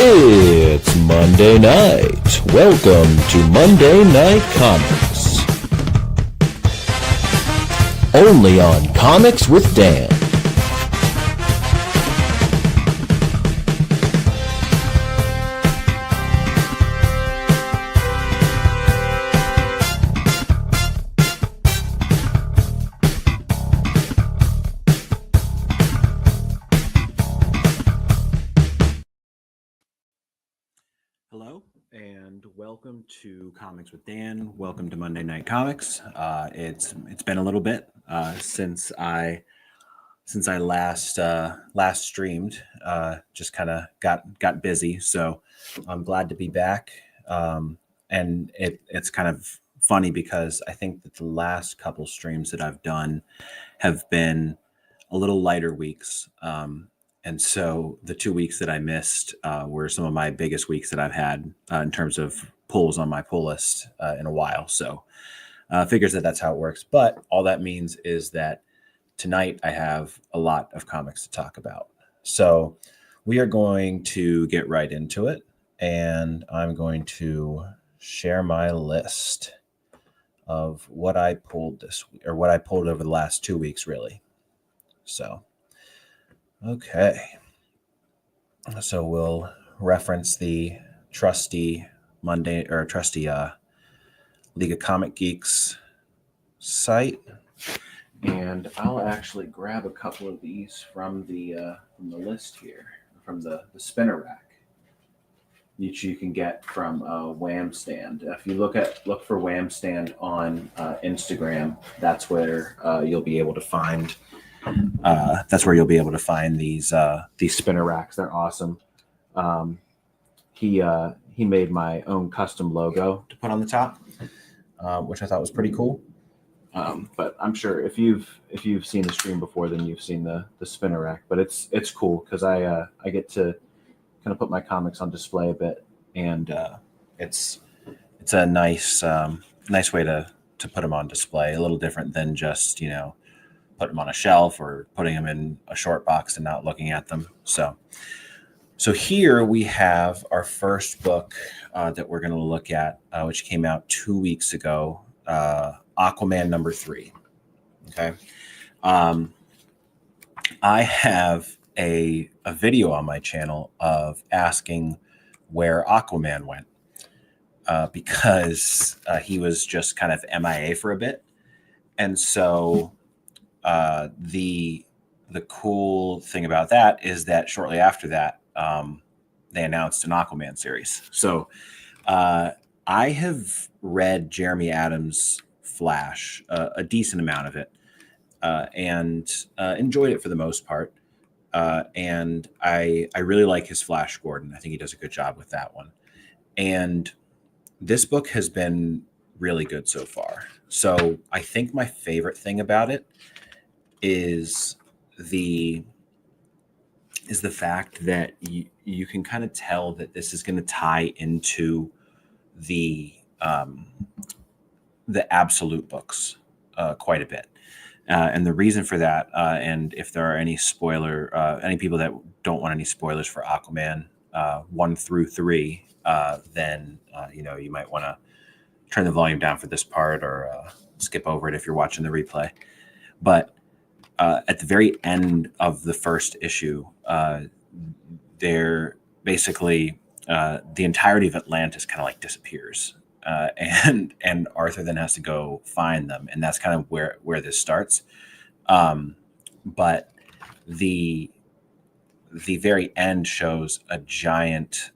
It's Monday night. Welcome to Monday Night Comics. Only on Comics with Dan. Hello and welcome to Comics with Dan. Welcome to Monday Night Comics. It's been a little bit since I last streamed. Just kind of got busy, so I'm glad to be back. And it's kind of funny because I think that the last couple streams that I've done have been a little lighter weeks. And so the 2 weeks that I missed were some of my biggest weeks that I've had in terms of pulls on my pull list in a while. So figures that's how it works. But all that means is that tonight I have a lot of comics to talk about. So we are going to get right into it. And I'm going to share my list of what I pulled this week, or what I pulled over the last 2 weeks, really. So. Okay, so we'll reference the trusty League of Comic Geeks site, and I'll actually grab a couple of these from the list here, from the spinner rack, which you can get from Wham Stand. If you look for Wham Stand on Instagram, that's where you'll be able to find. These spinner racks. They're awesome. He made my own custom logo to put on the top, which I thought was pretty cool. But I'm sure if you've seen the stream before, then you've seen the spinner rack. But it's cool because I get to kind of put my comics on display a bit, and it's a nice way to put them on display. A little different than just put them on a shelf or putting them in a short box and not looking at them. So here we have our first book that we're going to look at, which came out 2 weeks ago, Aquaman #3. Okay. I have a video on my channel of asking where Aquaman went because he was just kind of MIA for a bit. And so the cool thing about that is that shortly after that, they announced an Aquaman series. So I have read Jeremy Adams' Flash, a decent amount of it, and enjoyed it for the most part. And I really like his Flash Gordon. I think he does a good job with that one. And this book has been really good so far. So I think my favorite thing about it is the fact that you can kind of tell that this is going to tie into the absolute books quite a bit. And the reason for that, and if there are any any people that don't want any spoilers for Aquaman 1 through 3, then you might want to turn the volume down for this part or skip over it if you're watching the replay. But at the very end of the first issue, they're basically the entirety of Atlantis kind of like disappears, and Arthur then has to go find them, and that's kind of where this starts. But the very end shows a giant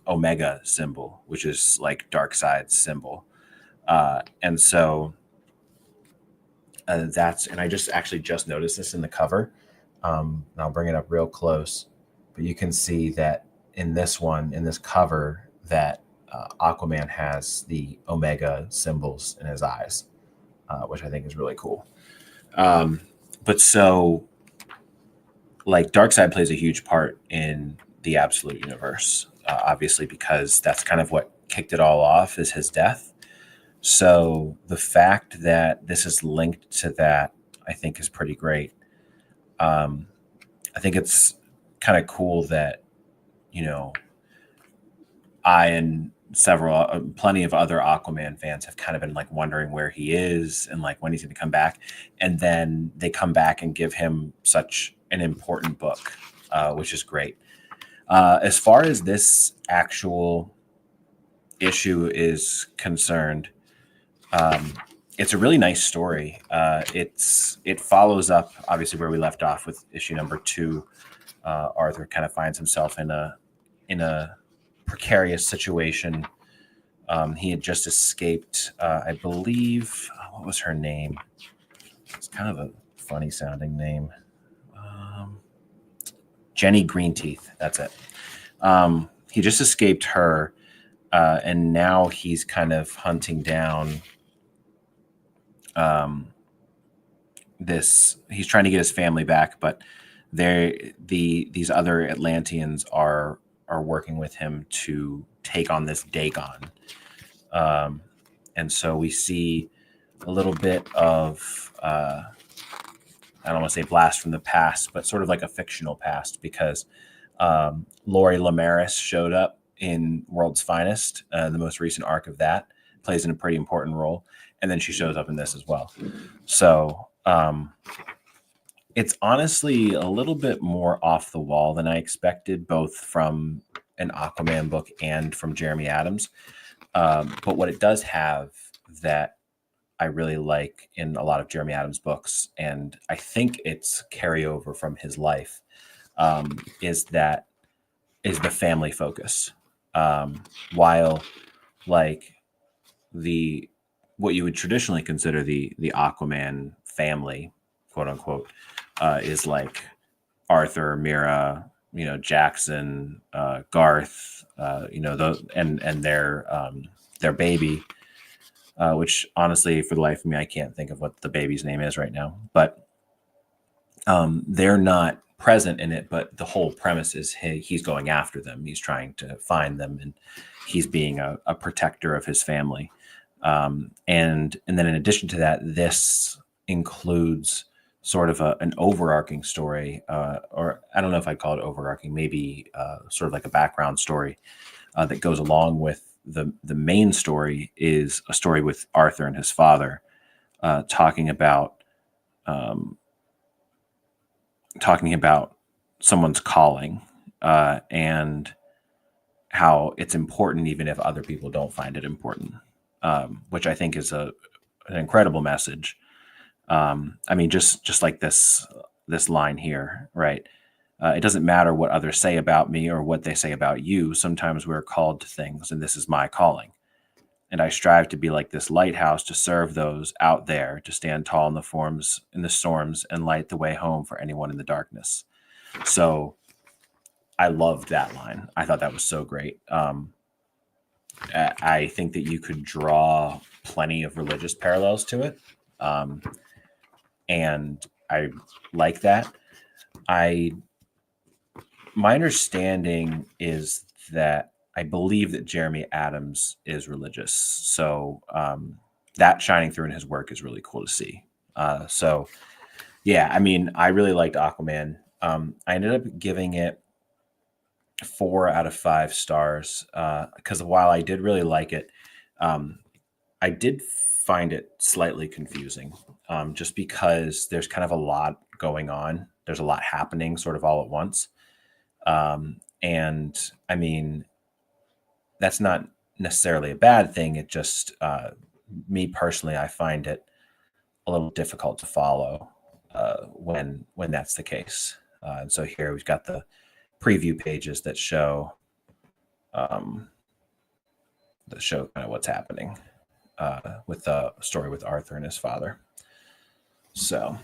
Omega symbol, which is like Darkseid's symbol, and so. And I just noticed this in the cover. And I'll bring it up real close, but you can see that in this cover, that Aquaman has the Omega symbols in his eyes, which I think is really cool. But so, like, Darkseid plays a huge part in the Absolute Universe, obviously, because that's kind of what kicked it all off, is his death. So the fact that this is linked to that, I think, is pretty great. I think it's kind of cool that, I and plenty of other Aquaman fans have kind of been like wondering where he is and like when he's going to come back. And then they come back and give him such an important book, which is great. As far as this actual issue is concerned, it's a really nice story. It follows up obviously where we left off with issue number 2. Arthur kind of finds himself in a precarious situation. He had just escaped, I believe, what was her name? It's kind of a funny sounding name. Jenny Greenteeth, that's it. He just escaped her, and now he's kind of hunting down he's trying to get his family back, but these other Atlanteans are working with him to take on this Dagon. And so we see a little bit of I don't want to say blast from the past, but sort of like a fictional past, because Lori Lamaris showed up in World's Finest, the most recent arc of that, plays in a pretty important role. And then she shows up in this as well. So it's honestly a little bit more off the wall than I expected, both from an Aquaman book and from Jeremy Adams. But what it does have that I really like in a lot of Jeremy Adams books, and I think it's carryover from his life, is the family focus. While like what you would traditionally consider the Aquaman family, quote unquote, is like Arthur, Mira, Jackson, Garth, and their baby, which honestly, for the life of me, I can't think of what the baby's name is right now, but they're not present in it. But the whole premise is he's going after them. He's trying to find them, and he's being a protector of his family. And then in addition to that, this includes sort of an overarching story, or I don't know if I'd call it overarching, maybe sort of like a background story that goes along with the main story, is a story with Arthur and his father, talking about someone's calling, and how it's important even if other people don't find it important, which I think is an incredible message. I mean, just like this line here, right? It doesn't matter what others say about me or what they say about you. Sometimes we're called to things, and this is my calling. And I strive to be like this lighthouse to serve those out there, to stand tall in the storms and light the way home for anyone in the darkness. So I loved that line. I thought that was so great. I think that you could draw plenty of religious parallels to it. And I like that. My understanding is that I believe that Jeremy Adams is religious. So that shining through in his work is really cool to see. So yeah, I mean, I really liked Aquaman. I ended up giving it 4 out of 5 stars, because while I did really like it, I did find it slightly confusing, just because there's kind of a lot going on. There's a lot happening sort of all at once. And I mean, that's not necessarily a bad thing. It just, me personally, I find it a little difficult to follow when that's the case. And so here we've got the preview pages that show kind of what's happening with the story with Arthur and his father. So,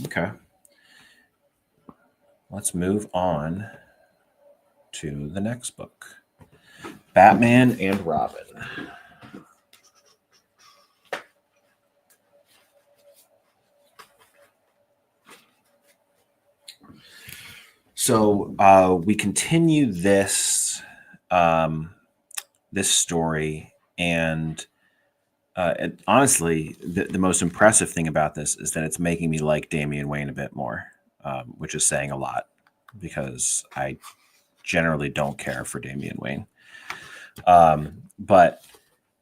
okay. Let's move on to the next book, Batman and Robin. So we continue this story, and honestly, the most impressive thing about this is that it's making me like Damian Wayne a bit more, which is saying a lot, because I generally don't care for Damian Wayne. But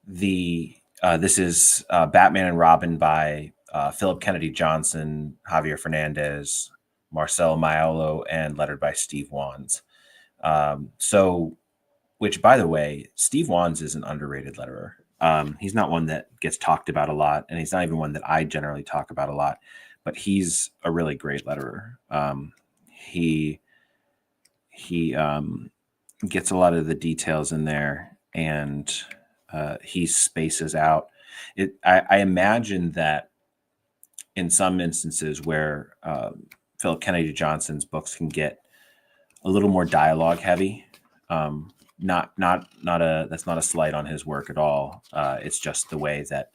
this is Batman and Robin by Philip Kennedy Johnson, Javier Fernandez, Marcel Maiolo, and lettered by Steve Wands. Which, by the way, Steve Wands is an underrated letterer. He's not one that gets talked about a lot, and he's not even one that I generally talk about a lot, but he's a really great letterer. He gets a lot of the details in there, and he spaces out. I imagine that in some instances where Philip Kennedy Johnson's books can get a little more dialogue heavy. That's not a slight on his work at all. It's just the way that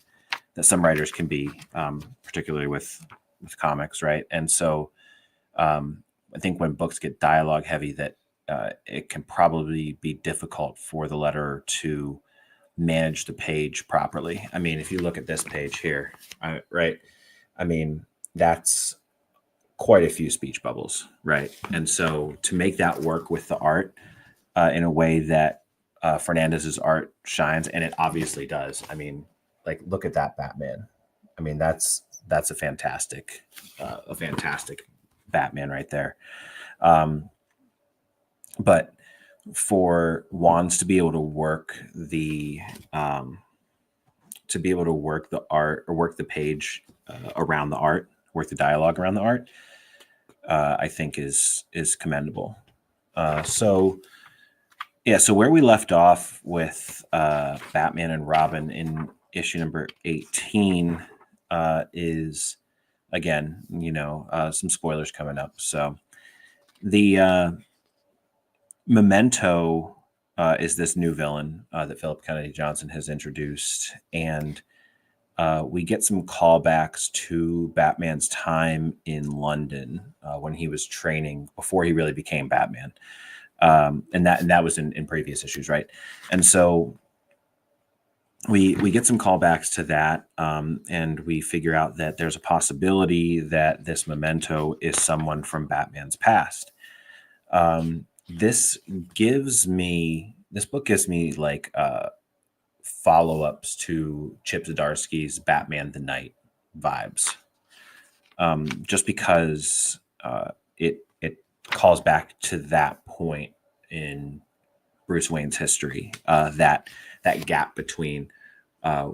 some writers can be, particularly with comics, right? And so I think when books get dialogue heavy, that it can probably be difficult for the letterer to manage the page properly. I mean, if you look at this page here, right? I mean, that's quite a few speech bubbles, right? And so to make that work with the art in a way that Fernandez's art shines, and it obviously does. I mean, like, look at that Batman. I mean, that's a fantastic Batman right there. But for Wands to be able to work the art or work the page around the art, work the dialogue around the art, I think is commendable. So where we left off with Batman and Robin in issue number 18 is, again, some spoilers coming up. So the Memento is this new villain that Philip Kennedy Johnson has introduced, and we get some callbacks to Batman's time in London when he was training before he really became Batman. And that was in previous issues, right? And so we get some callbacks to that, and we figure out that there's a possibility that this Memento is someone from Batman's past. This book gives me like follow-ups to Chip Zdarsky's Batman the Knight vibes, just because it calls back to that point in Bruce Wayne's history, that gap between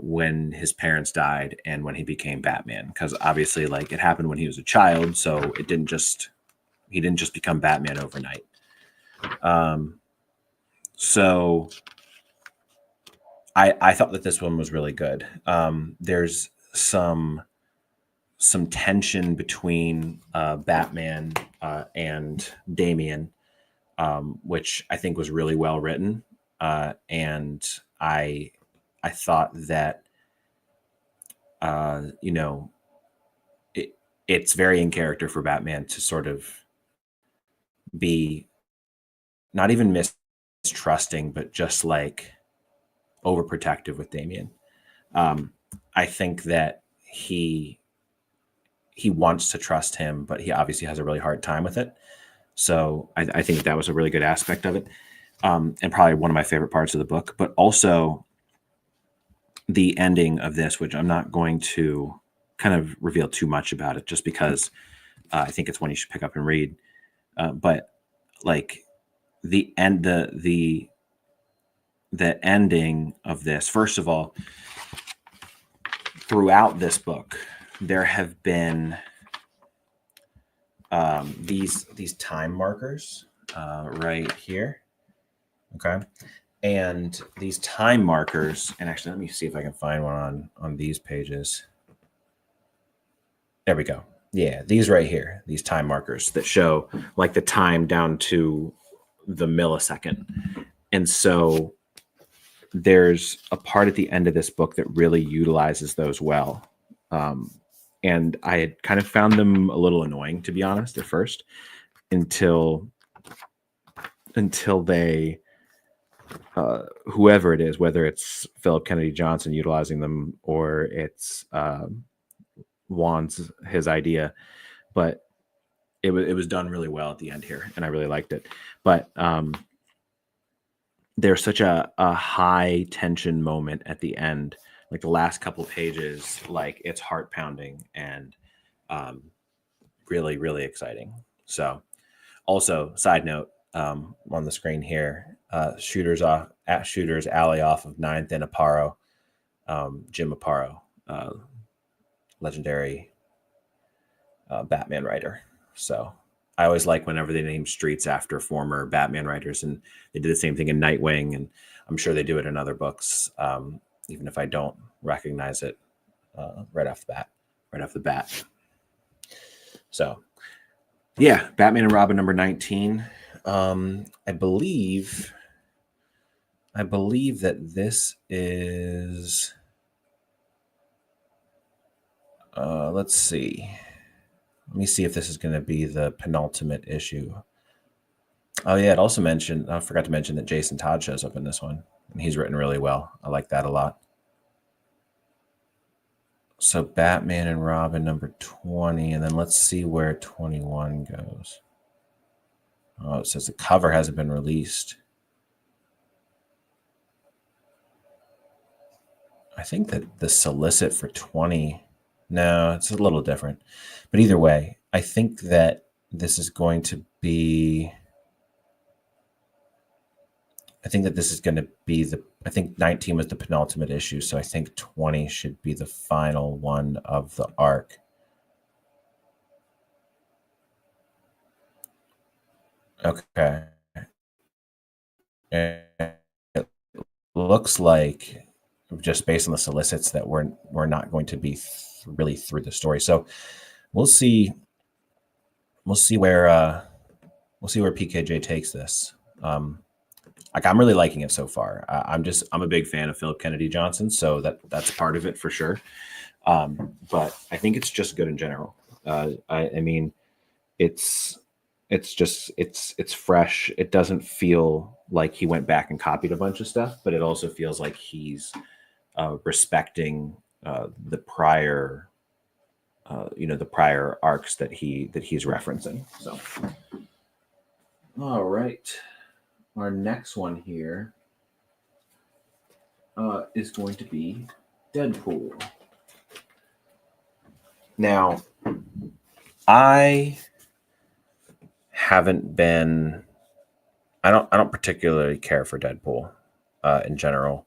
when his parents died and when he became Batman, because obviously, like, it happened when he was a child, so he didn't just become Batman overnight. So I thought that this one was really good. There's some tension between Batman and Damian, which I think was really well written, and I thought that it's very in character for Batman to sort of be not even mistrusting, but just like overprotective with Damian. I think that he wants to trust him, but he obviously has a really hard time with it. So I think that was a really good aspect of it, and probably one of my favorite parts of the book. But also the ending of this, which I'm not going to kind of reveal too much about it, just because I think it's one you should pick up and read. But like the ending of this, first of all, throughout this book, there have been these time markers right here. Okay. And these time markers, and actually, let me see if I can find one on these pages. There we go. Yeah, these right here, these time markers that show like the time down to the millisecond. And so there's a part at the end of this book that really utilizes those well. And I had kind of found them a little annoying, to be honest, at first, until they, whoever it is, whether it's Philip Kennedy Johnson utilizing them or it's Wands, his idea, but it was done really well at the end here, and I really liked it. But there's such a high tension moment at the end, like the last couple pages, like it's heart pounding and really, really exciting. So, also, side note, on the screen here, shooters alley off of 9th and Aparo, Jim Aparo, legendary Batman writer. So I always like whenever they name streets after former Batman writers, and they did the same thing in Nightwing, and I'm sure they do it in other books, even if I don't recognize it right off the bat. So, yeah, Batman and Robin number 19. I believe that this is. Let's see. Let me see if this is going to be the penultimate issue. Oh yeah, it also mentioned. I forgot to mention that Jason Todd shows up in this one, and he's written really well. I like that a lot. So Batman and Robin number 20, and then let's see where 21 goes. Oh, it says the cover hasn't been released. I think that the solicit for 20, no, it's a little different. But either way, I think that this is going to be, I think 19 was the penultimate issue, so I think 20 should be the final one of the arc. Okay. And it looks like, just based on the solicits, that we're not going to be really through the story. So we'll see where PKJ takes this. Like, I'm really liking it so far. I'm a big fan of Philip Kennedy Johnson, so that's part of it for sure. But I think it's just good in general. I mean, it's fresh. It doesn't feel like he went back and copied a bunch of stuff, but it also feels like he's respecting the prior arcs that he's referencing. So, all right, our next one here is going to be Deadpool. Now, I don't particularly care for Deadpool in general.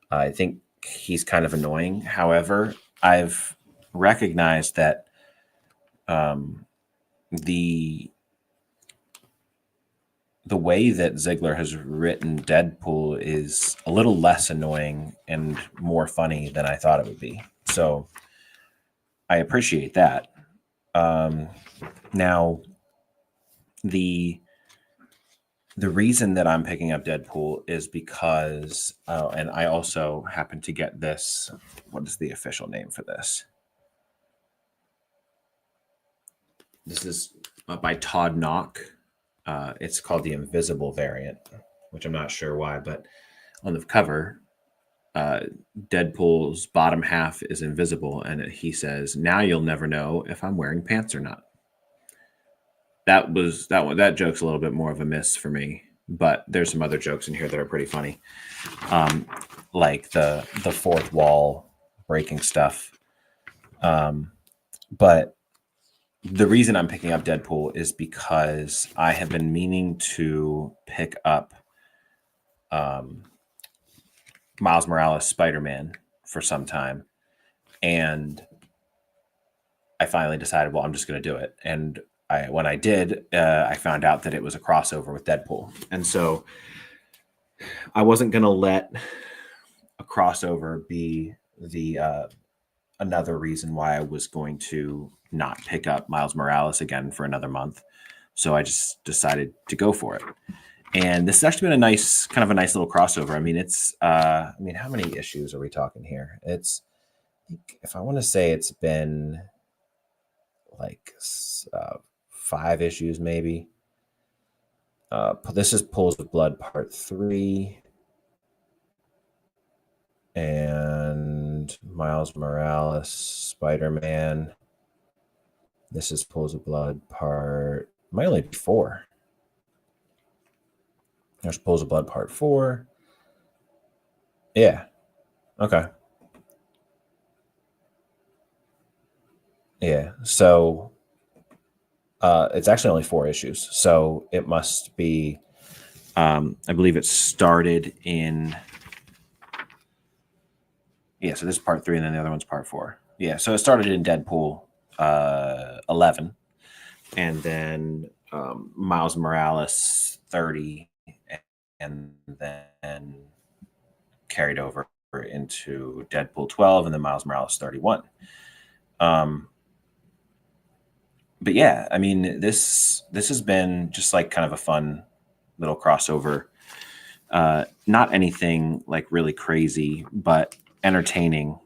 I think he's kind of annoying. However, I've recognized that the way that Ziegler has written Deadpool is a little less annoying and more funny than I thought it would be. So I appreciate that. Now, the reason that I'm picking up Deadpool is because, and I also happen to get this. What is the official name for this? This is by Todd Knock. It's called the Invisible variant, which I'm not sure why, but on the cover, Deadpool's bottom half is invisible, and he says, "Now you'll never know if I'm wearing pants or not." That joke's a little bit more of a miss for me, but there's some other jokes in here that are pretty funny, like the fourth wall breaking stuff. But the reason I'm picking up Deadpool is because I have been meaning to pick up Miles Morales Spider-Man for some time, and I finally decided, well, I'm just going to do it. And when I did, I found out that it was a crossover with Deadpool. And so I wasn't going to let a crossover be the another reason why I was going to not pick up Miles Morales again for another month. So I just decided to go for it. And this has actually been a nice little crossover. I mean, it's, how many issues are we talking here? It's, if I want to say, it's been like 5 issues maybe. This is Pools of Blood Part 3. And Miles Morales, Spider-Man. This is Pools of Blood Part, might only be 4. There's Pools of Blood Part 4. Yeah. Okay. Yeah. So it's actually only 4 issues. So it must be, I believe it started in, yeah, so this is part 3 and then the other one's part 4. Yeah. So it started in Deadpool 11 and then Miles Morales 30 and then carried over into Deadpool 12 and then Miles Morales 31. But yeah, I mean, this has been just like kind of a fun little crossover. Not anything like really crazy, but entertaining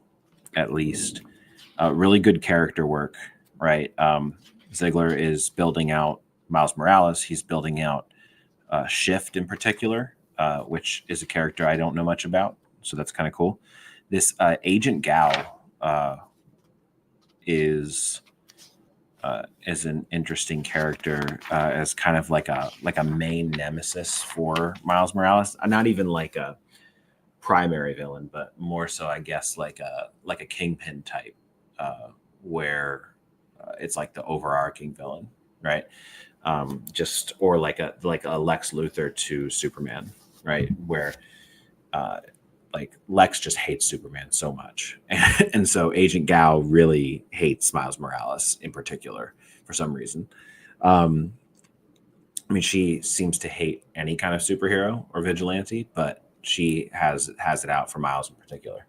at least. Really good character work, right? Ziegler is building out Miles Morales. He's building out Shift in particular, which is a character I don't know much about, so that's kind of cool. This Agent Gal is an interesting character as kind of like a main nemesis for Miles Morales. Not even like a primary villain, but more so, I guess, like a Kingpin type, where it's like the overarching villain, right? Just or like a Lex Luthor to Superman, right? Where like Lex just hates Superman so much, and so Agent Gal really hates Miles Morales in particular for some reason. I mean, she seems to hate any kind of superhero or vigilante, but she has it out for Miles in particular.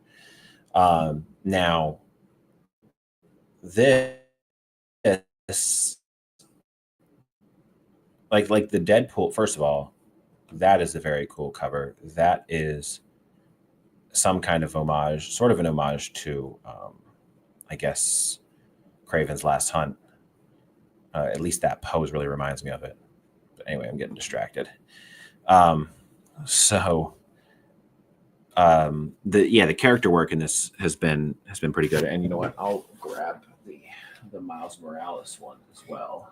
Now, this like the Deadpool. First of all, that is a very cool cover. That is some kind of homage, sort of an homage to, I guess, Kraven's Last Hunt. At least that pose really reminds me of it. But anyway, I'm getting distracted. So the character work in this has been pretty good. And you know what? I'll grab the Miles Morales one as well,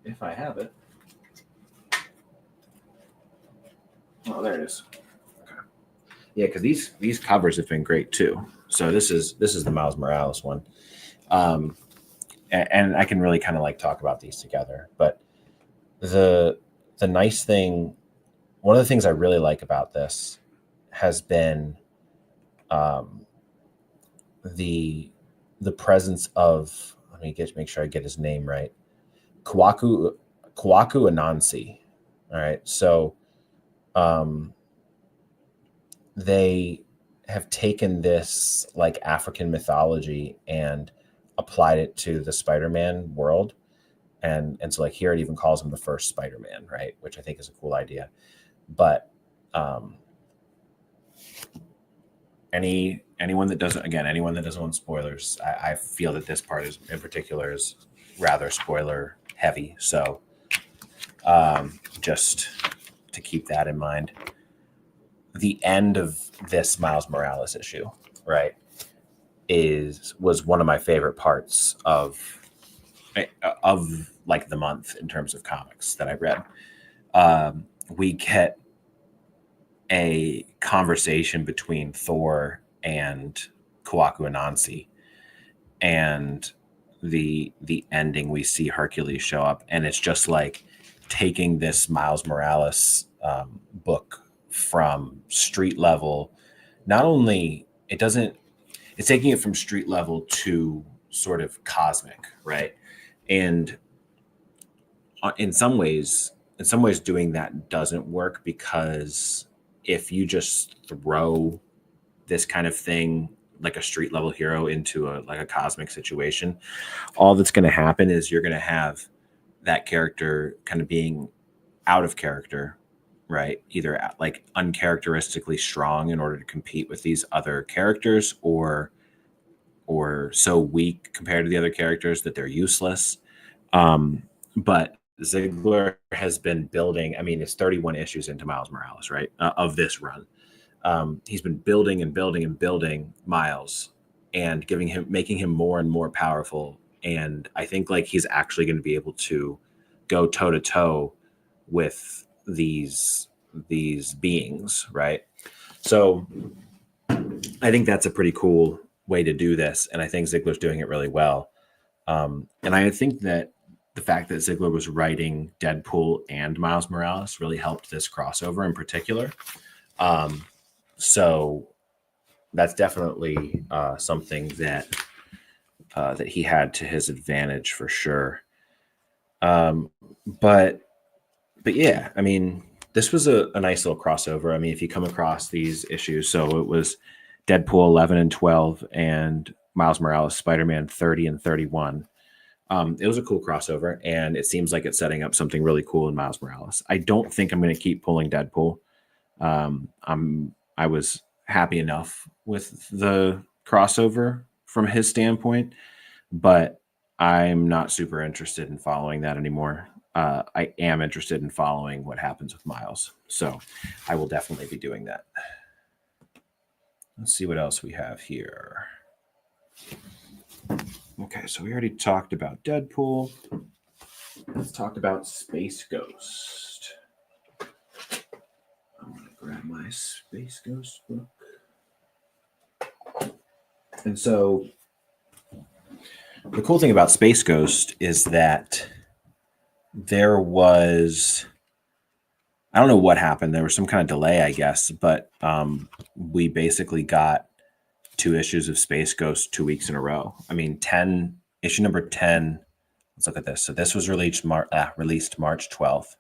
if I have it. Oh, there it is. Okay. Yeah, because these covers have been great too. So this is the Miles Morales one, and I can really kind of like talk about these together. But the nice thing, one of the things I really like about this has been the presence of, let me make sure I get his name right, Kwaku Anansi. All right, so they have taken this like African mythology and applied it to the Spider-Man world. And so like here it even calls him the first Spider-Man, right? Which I think is a cool idea. But anyone that doesn't want spoilers, I feel that this part is in particular is rather spoiler heavy. So just to keep that in mind. The end of this Miles Morales issue, right, was one of my favorite parts of like the month in terms of comics that I read. We get a conversation between Thor and Kwaku Anansi, and the ending, we see Hercules show up, and it's just like taking this Miles Morales book from street level. Not only it's taking it from street level to sort of cosmic, right? And in some ways doing that doesn't work, because if you just throw this kind of thing like a street level hero into a cosmic situation, all that's going to happen is you're going to have that character kind of being out of character, right? Either like uncharacteristically strong in order to compete with these other characters, or so weak compared to the other characters that they're useless. But Ziegler has been building, I mean, it's 31 issues into Miles Morales, right? Of this run. He's been building and building and building Miles and making him more and more powerful. And I think like he's actually going to be able to go toe to toe with these beings, right? So I think that's a pretty cool way to do this, and I think Ziegler's doing it really well. And I think that the fact that Ziegler was writing Deadpool and Miles Morales really helped this crossover in particular. So that's definitely something that he had to his advantage for sure. But yeah, I mean, this was a nice little crossover. I mean, if you come across these issues, so it was Deadpool 11 and 12 and Miles Morales Spider-Man 30 and 31. It was a cool crossover, and it seems like it's setting up something really cool in Miles Morales. I don't think I'm going to keep pulling Deadpool. I was happy enough with the crossover from his standpoint, but I'm not super interested in following that anymore. I am interested in following what happens with Miles, so I will definitely be doing that. Let's see what else we have here. Okay, so we already talked about Deadpool. Let's talk about Space Ghost. I'm going to grab my Space Ghost book. And so the cool thing about Space Ghost is that there was, I don't know what happened. There was some kind of delay, I guess, but we basically got 2 issues of Space Ghost 2 weeks in a row. I mean, issue number 10. Let's look at this. So this was released March 12th,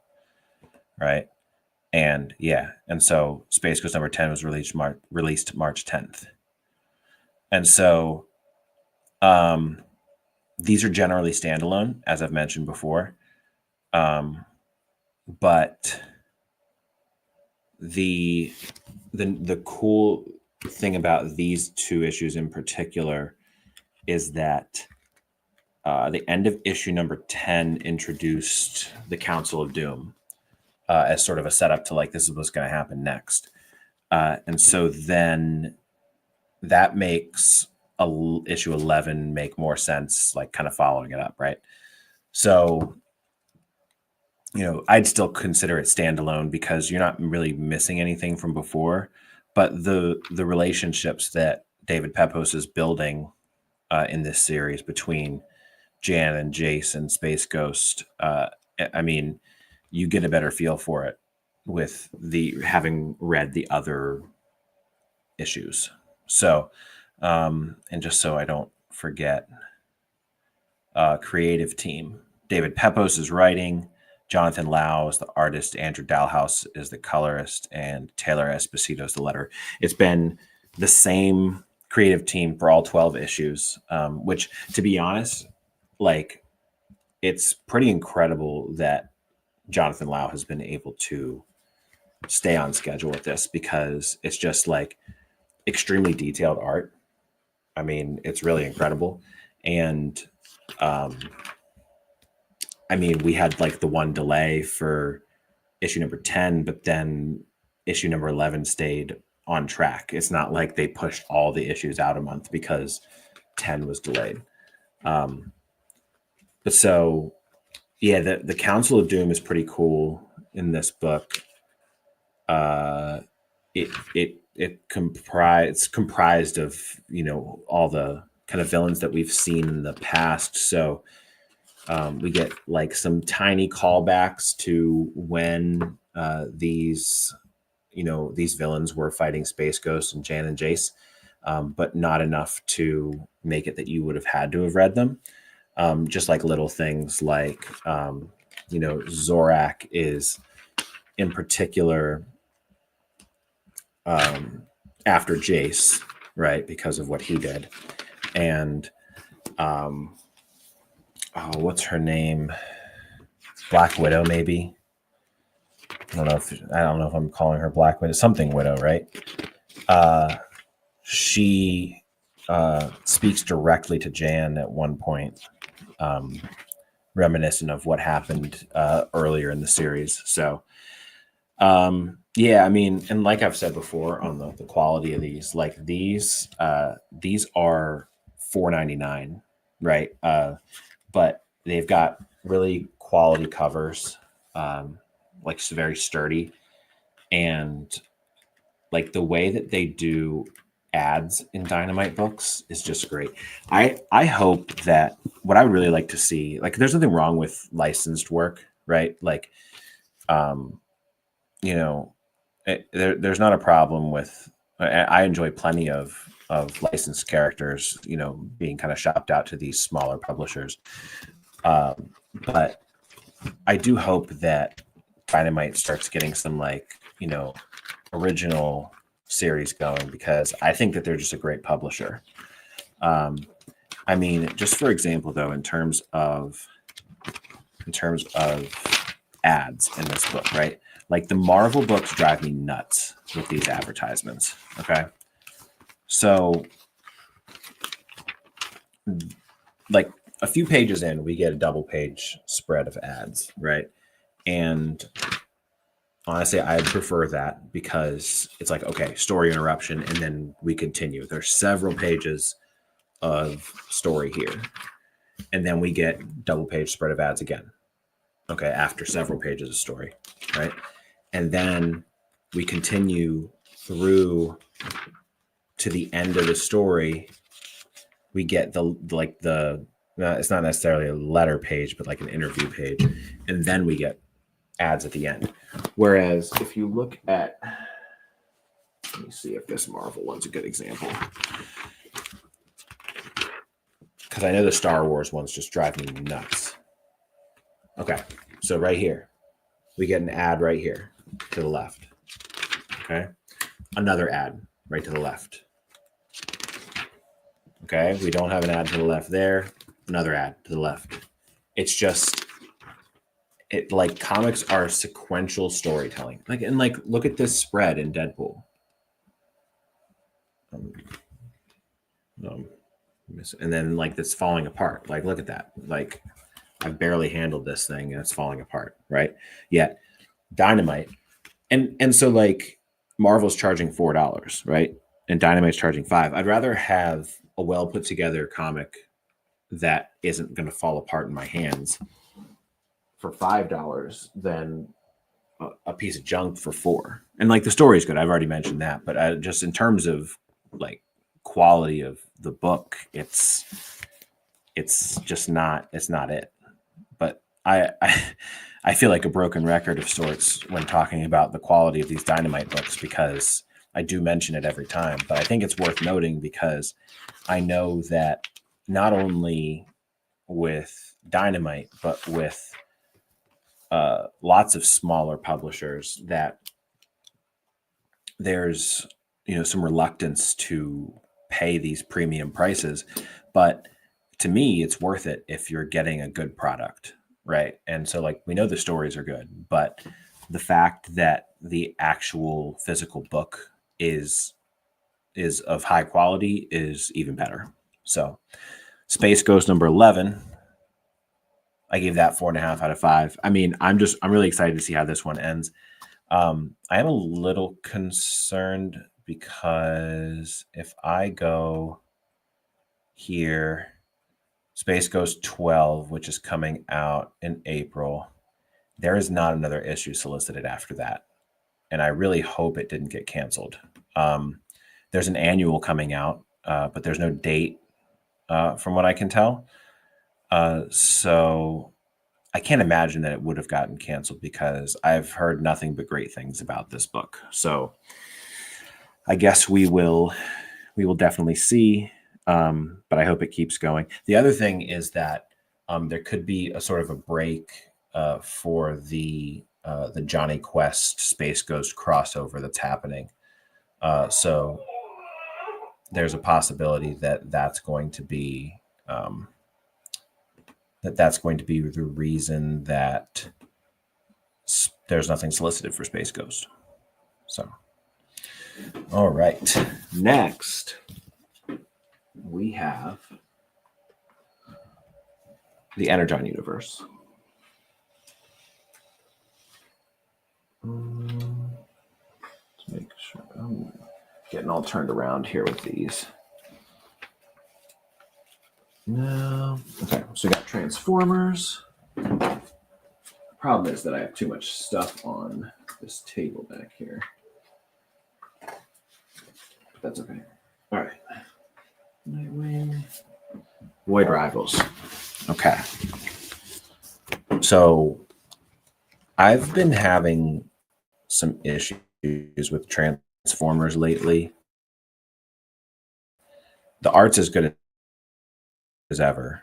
right? And yeah, and so Space Ghost number 10 was released March 10th. And so these are generally standalone, as I've mentioned before. But the cool thing about these 2 issues in particular is that the end of issue number 10 introduced the Council of Doom as sort of a setup to like, this is what's going to happen next. And so then that makes issue 11 make more sense, like kind of following it up, right? So, you know, I'd still consider it standalone because you're not really missing anything from before, but the relationships that David Pepose is building in this series between Jan and Jace and Space Ghost, I mean, you get a better feel for it with having read the other issues. So, and just so I don't forget, creative team. David Pepose is writing, Jonathan Lau is the artist, Andrew Dalhouse is the colorist, and Taylor Esposito is the letterer. It's been the same creative team for all 12 issues, which, to be honest, like, it's pretty incredible that Jonathan Lau has been able to stay on schedule with this, because it's just like extremely detailed art. I mean, it's really incredible. And I mean, we had like the one delay for issue number 10, but then issue number 11 stayed on track. It's not like they pushed all the issues out a month because 10 was delayed. But so, yeah, the Council of Doom is pretty cool in this book. It's comprised of, you know, all the kind of villains that we've seen in the past. So we get like some tiny callbacks to when these villains were fighting Space Ghost and Jan and Jace, but not enough to make it that you would have had to have read them. Just like little things like, Zorak is in particular after Jace, right, because of what he did. And what's her name? Black Widow, maybe. I don't know if I'm calling her Black Widow. Something Widow, right? She speaks directly to Jan at one point, reminiscent of what happened earlier in the series. So, yeah, I mean, and like I've said before on the quality of these, like these are $4.99, right? But they've got really quality covers, like very sturdy, and like the way that they do ads in Dynamite books is just great. I hope that what I would really like to see, like there's nothing wrong with licensed work, right? Like, you know, there's not a problem with. I enjoy plenty of licensed characters, you know, being kind of shopped out to these smaller publishers. But I do hope that Dynamite starts getting some, like, you know, original series going, because I think that they're just a great publisher. I mean, just for example, though, in terms of ads in this book, right? Like the Marvel books drive me nuts with these advertisements. Okay. So like a few pages in, we get a double page spread of ads, right? And honestly, I prefer that because it's like, okay, story interruption, and then we continue. There's several pages of story here, and then we get double page spread of ads again. Okay, after several pages of story, right? And then we continue through to the end of the story. We get it's not necessarily a letter page, but like an interview page, and then we get ads at the end. Whereas if you look at, let me see if this Marvel one's a good example, because I know the Star Wars ones just drive me nuts. Okay, so right here, we get an ad right here to the left. Okay, another ad right to the left. Okay, we don't have an ad to the left there, another ad to the left. It's just, like comics are sequential storytelling. Like, and like, look at this spread in Deadpool. And then like this falling apart. Like, look at that. Like, I've barely handled this thing and it's falling apart, right? Yet Dynamite, and so like Marvel's charging $4, right? And Dynamite's charging $5. I'd rather have a well put together comic that isn't going to fall apart in my hands for $5 than a piece of junk for $4. And like the story's good, I've already mentioned that, but just in terms of like quality of the book, it's just not, it's not it. But I feel like a broken record of sorts when talking about the quality of these Dynamite books, because I do mention it every time, but I think it's worth noting because I know that not only with Dynamite, but with lots of smaller publishers, that there's, you know, some reluctance to pay these premium prices. But to me, it's worth it if you're getting a good product, right? And so like, we know the stories are good, but the fact that the actual physical book is of high quality is even better. So Space Ghost number 11, I gave that 4.5 out of 5. I mean, I'm really excited to see how this one ends. I am a little concerned because if I go here, Space Ghost 12, which is coming out in April, there is not another issue solicited after that. And I really hope it didn't get canceled. There's an annual coming out, but there's no date from what I can tell. So I can't imagine that it would have gotten canceled, because I've heard nothing but great things about this book. So I guess we will definitely see, but I hope it keeps going. The other thing is that there could be a sort of a break for the Johnny Quest Space Ghost crossover that's happening. So there's a possibility that that's going to be the reason that there's nothing solicited for Space Ghost. So, all right. Next, we have the Energon universe. Let's make sure I'm getting all turned around here with these. No. Okay, so we got Transformers. Problem is that I have too much stuff on this table back here. But that's okay. All right. Nightwing. Void Rivals. Okay. So I've been having some issues with Transformers lately. The art's as good as ever.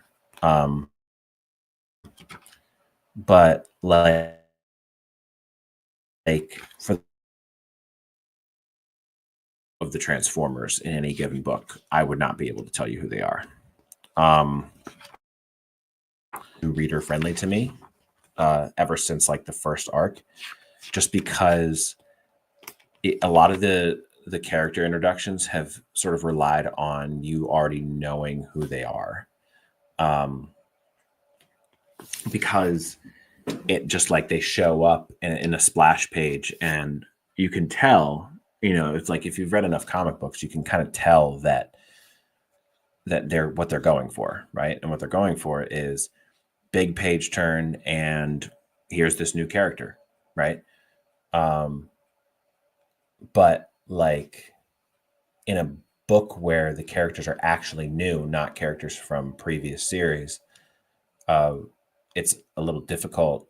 But like for of the Transformers in any given book, I would not be able to tell you who they are. Reader friendly to me ever since like the first arc, just because a lot of the character introductions have sort of relied on you already knowing who they are, because it just like they show up in a splash page and you can tell, it's like if you've read enough comic books, you can kind of tell that they're what they're going for, right? And what they're going for is big page turn and here's this new character, right? But like in a book where the characters are actually new, not characters from previous series, it's a little difficult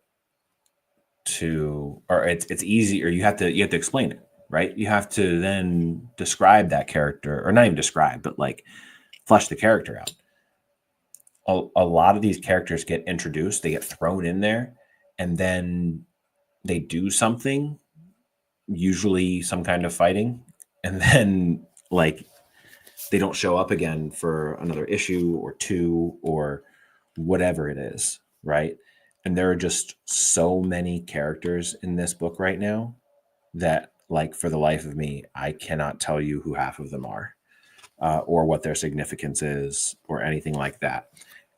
to, or it's easy, or you have to explain it, right? You have to then describe that character, or not even describe, but like flesh the character out. A lot of these characters get introduced, they get thrown in there, and then they do something, usually some kind of fighting, and then like they don't show up again for another issue or two or whatever it is, right? And there are just so many characters in this book right now that, like, for the life of me, I cannot tell you who half of them are, or what their significance is, or anything like that.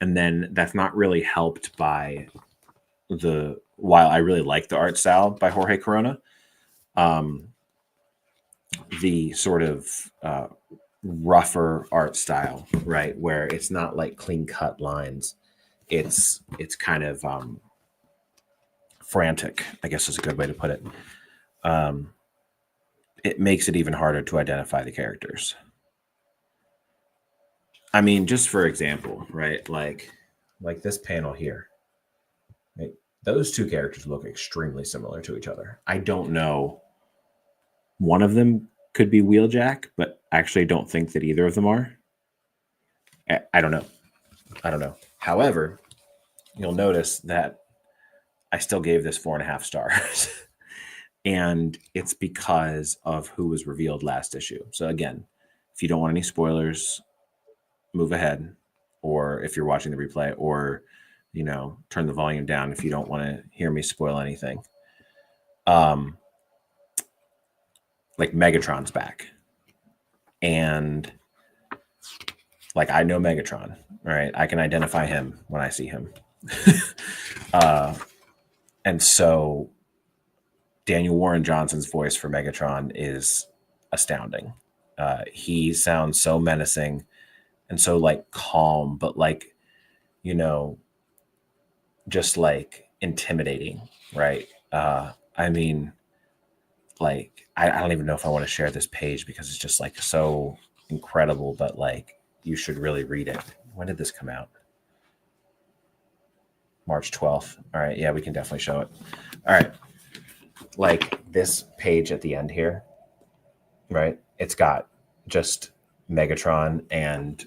And then that's not really helped by while I really like the art style by Jorge Corona, the sort of rougher art style, right? Where it's not like clean cut lines. It's kind of frantic, I guess is a good way to put it. It makes it even harder to identify the characters. I mean, just for example, right? Like this panel here, right? Those two characters look extremely similar to each other. I don't know. One of them could be Wheeljack, but I actually don't think that either of them are. I don't know. However, you'll notice that I still gave this 4.5 stars. And it's because of who was revealed last issue. So again, if you don't want any spoilers, move ahead. Or if you're watching the replay, or turn the volume down if you don't want to hear me spoil anything. Like Megatron's back. And like I know Megatron, right? I can identify him when I see him. And so Daniel Warren Johnson's voice for Megatron is astounding. He sounds so menacing and so like calm, but like, just like intimidating, right? I mean, like, I don't even know if I want to share this page because it's just like so incredible, but like you should really read it. When did this come out? March 12th. All right. Yeah, we can definitely show it. All right. Like this page at the end here, right? It's got just Megatron and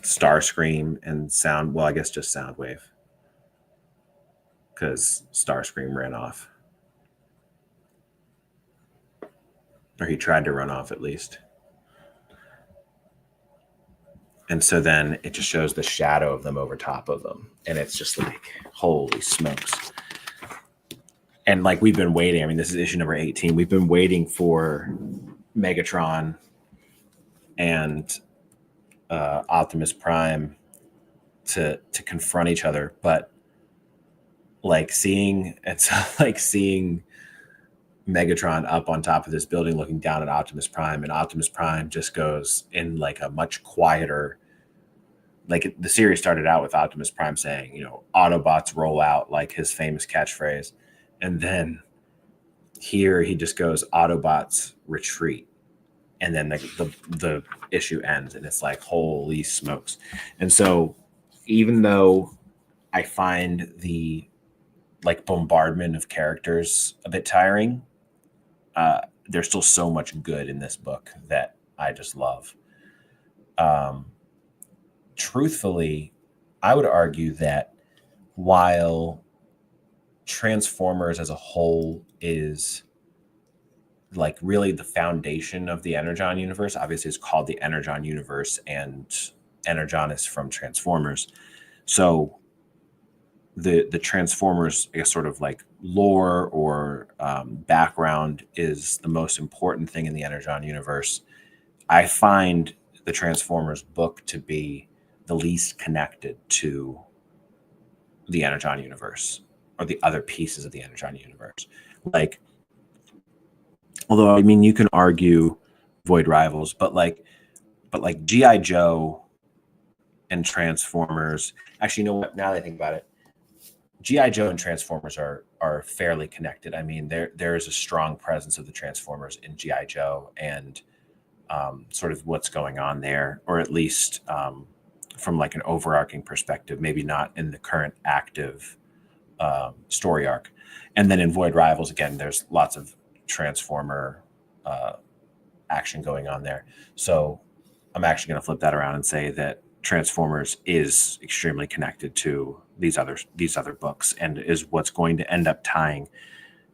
Starscream and Sound. Well, I guess just Soundwave, because Starscream ran off. Or he tried to run off at least. And so then it just shows the shadow of them over top of them. And it's just like, holy smokes. And like we've been waiting. I mean, this is issue number 18. We've been waiting for Megatron and Optimus Prime to confront each other. But like seeing Megatron up on top of this building looking down at Optimus Prime, and Optimus Prime just goes in like a much quieter like the series started out with Optimus Prime saying, Autobots roll out, like his famous catchphrase. And then here he just goes, Autobots retreat. And then the issue ends and it's like, holy smokes. And so even though I find the like bombardment of characters a bit tiring, there's still so much good in this book that I just love. Truthfully, I would argue that while Transformers as a whole is like really the foundation of the Energon universe, obviously it's called the Energon universe and Energon is from Transformers. So the Transformers, I guess, sort of like lore or background is the most important thing in the Energon universe. I find the Transformers book to be the least connected to the Energon universe or the other pieces of the Energon universe. Like, although I mean, you can argue Void Rivals, but like G.I. Joe and Transformers. Actually, you know what? Now that I think about it, G.I. Joe and Transformers are fairly connected. I mean, there is a strong presence of the Transformers in G.I. Joe and sort of what's going on there, or at least from like an overarching perspective, maybe not in the current active story arc. And then in Void Rivals, again, there's lots of Transformer action going on there. So I'm actually going to flip that around and say that Transformers is extremely connected to these other books and is what's going to end up tying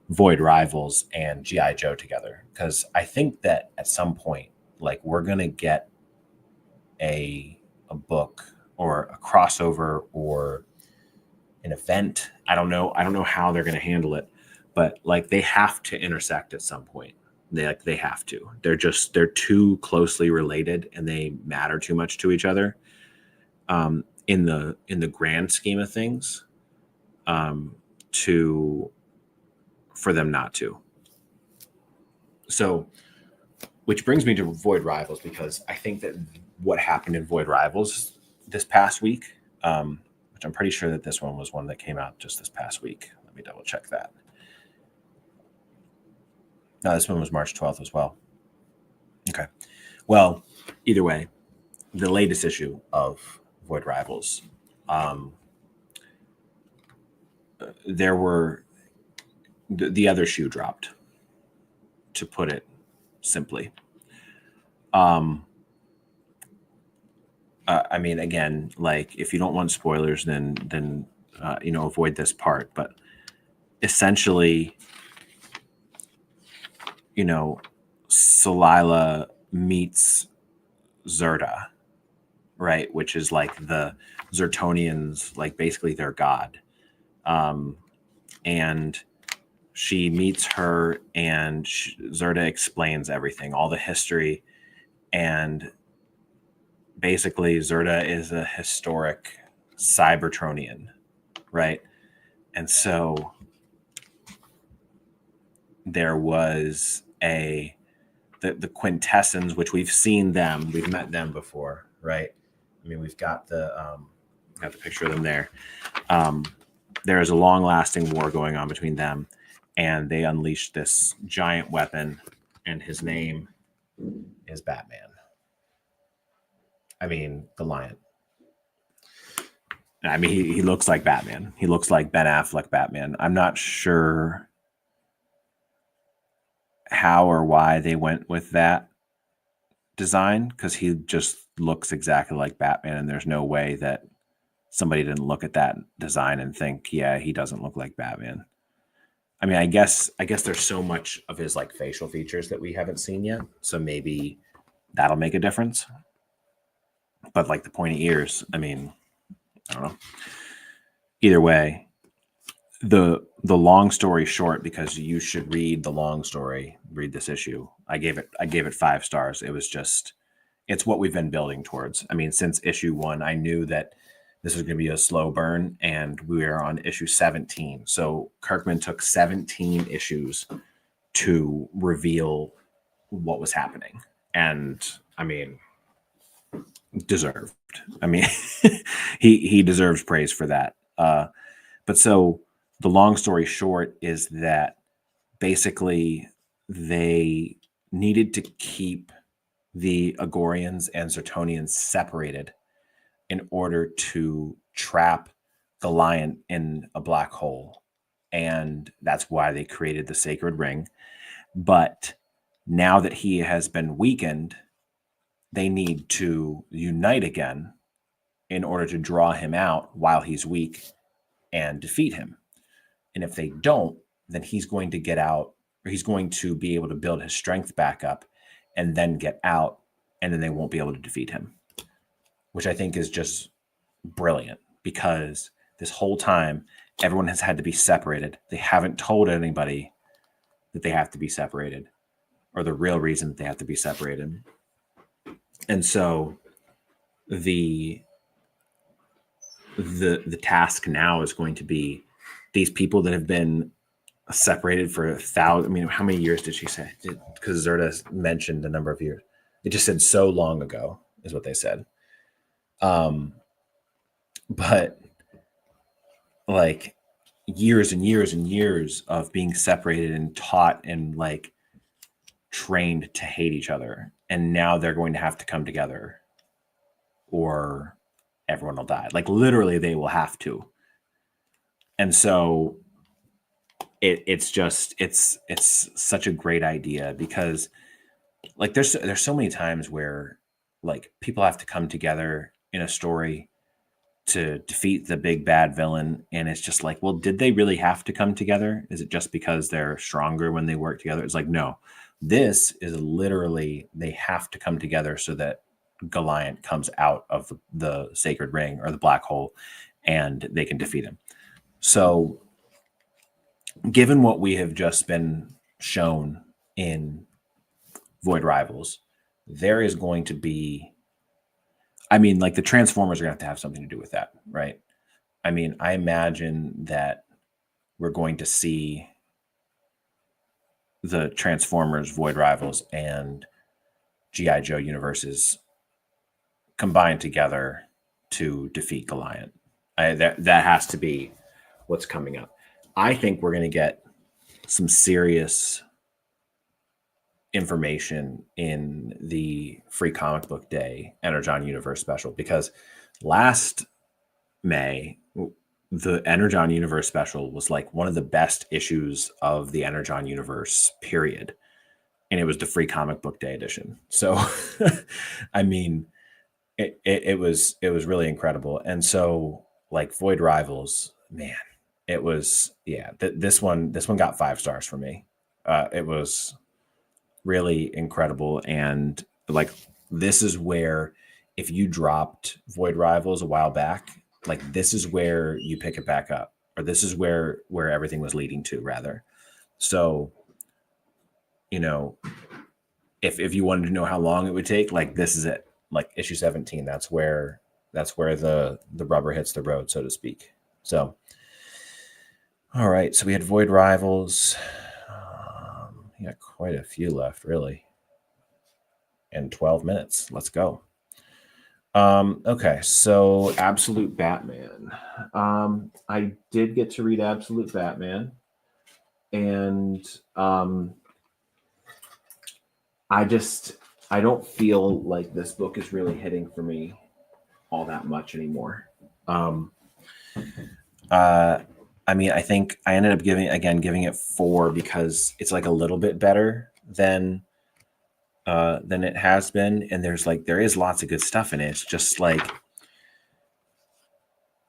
Void Rivals and G.I. Joe together. Because I think that at some point, like, we're going to get a book or a crossover or an event. I don't know how they're going to handle it, but like they have to intersect at some point. They have to. They're too closely related and they matter too much to each other. In the grand scheme of things, for them not to. So, which brings me to Void Rivals, because I think that what happened in Void Rivals this past week, which I'm pretty sure that this one was one that came out just this past week. Let me double check that. No, this one was March 12th as well. Okay. Well, either way, the latest issue of Void Rivals, there were the other shoe dropped, to put it simply. I mean, again, like if you don't want spoilers, then avoid this part. But essentially, Celila meets Zerta, right? Which is like the Zertonians, like basically their god. And she meets her and Zerta explains everything, all the history. And basically Zerta is a historic Cybertronian, right? And so there was the Quintessence, which we've seen them, we've met them before, right? I mean, we've got the picture of them there. There is a long-lasting war going on between them, and they unleashed this giant weapon, and his name is Batman. I mean, the Lion. I mean, he looks like Batman. He looks like Ben Affleck Batman. I'm not sure how or why they went with that design, because he just looks exactly like Batman, and there's no way that somebody didn't look at that design and think, yeah, he doesn't look like Batman. I mean, I guess there's so much of his like facial features that we haven't seen yet, so maybe that'll make a difference. But like the pointy ears, I mean, I don't know. Either way, the long story short, because you should read the long story, read this issue. I gave it 5 stars. It was just, it's what we've been building towards. I mean, since issue 1, I knew that this was going to be a slow burn, and we are on issue 17. So Kirkman took 17 issues to reveal what was happening. And I mean, deserved. I mean, he deserves praise for that. But so the long story short is that basically they needed to keep the Agorians and Zertonians separated in order to trap Goliath in a black hole. And that's why they created the sacred ring. But now that he has been weakened, they need to unite again in order to draw him out while he's weak and defeat him. And if they don't, then he's going to get out, or he's going to be able to build his strength back up and then get out, and then they won't be able to defeat him, which I think is just brilliant, because this whole time everyone has had to be separated. They haven't told anybody that they have to be separated, or the real reason that they have to be separated. And so the task now is going to be these people that have been separated for 1,000. I mean, how many years did she say? Because Zerda mentioned a number of years. It just said so long ago is what they said. But like years and years and years of being separated and taught and like trained to hate each other. And now they're going to have to come together or everyone will die. Like literally they will have to. And so it's such a great idea, because like there's so many times where like people have to come together in a story to defeat the big bad villain, and it's just like, well, did they really have to come together? Is it just because they're stronger when they work together? It's like, no, this is literally they have to come together so that Goliath comes out of the sacred ring or the black hole and they can defeat him. So given what we have just been shown in Void Rivals, there is going to be, I mean, like the Transformers are going to have something to do with that, right? I mean, I imagine that we're going to see the Transformers, Void Rivals, and G.I. Joe universes combined together to defeat Goliath. That has to be what's coming up. I think we're going to get some serious information in the Free Comic Book Day Energon Universe special, because last May the Energon Universe special was like one of the best issues of the Energon Universe period, and it was the Free Comic Book Day edition. So I mean it was really incredible. And so like Void Rivals, man, it was, yeah, this one got 5 stars for me. It was really incredible. And like, this is where, if you dropped Void Rivals a while back, like this is where you pick it back up, or this is where everything was leading to, rather. So, you know, if you wanted to know how long it would take, like this is it. Like issue 17, that's where the rubber hits the road, so to speak. So, all right, so we had Void Rivals. We got quite a few left, really. And 12 minutes. Let's go. Okay, so Absolute Batman. I did get to read Absolute Batman, and I don't feel like this book is really hitting for me all that much anymore. I mean, I think I ended up giving it 4 because it's like a little bit better than it has been, and there is lots of good stuff in it. It's just like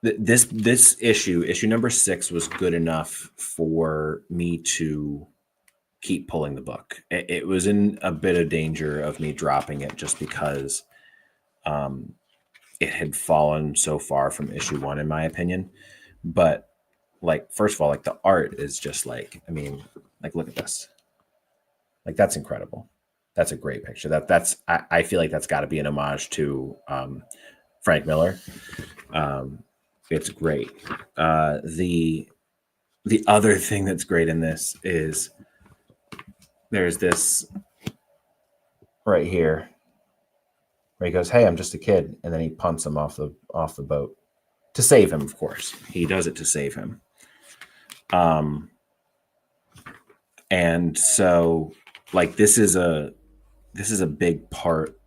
this issue number 6 was good enough for me to keep pulling the book. It was in a bit of danger of me dropping it just because it had fallen so far from issue 1, in my opinion. But like, first of all, like the art is just like, I mean, like, look at this. Like, that's incredible. That's a great picture. I feel like that's got to be an homage to Frank Miller. It's great. The other thing that's great in this is there's this right here. where he goes, "Hey, I'm just a kid," and then he punts him off the boat to save him. Of course, he does it to save him. And so, like, this is a big part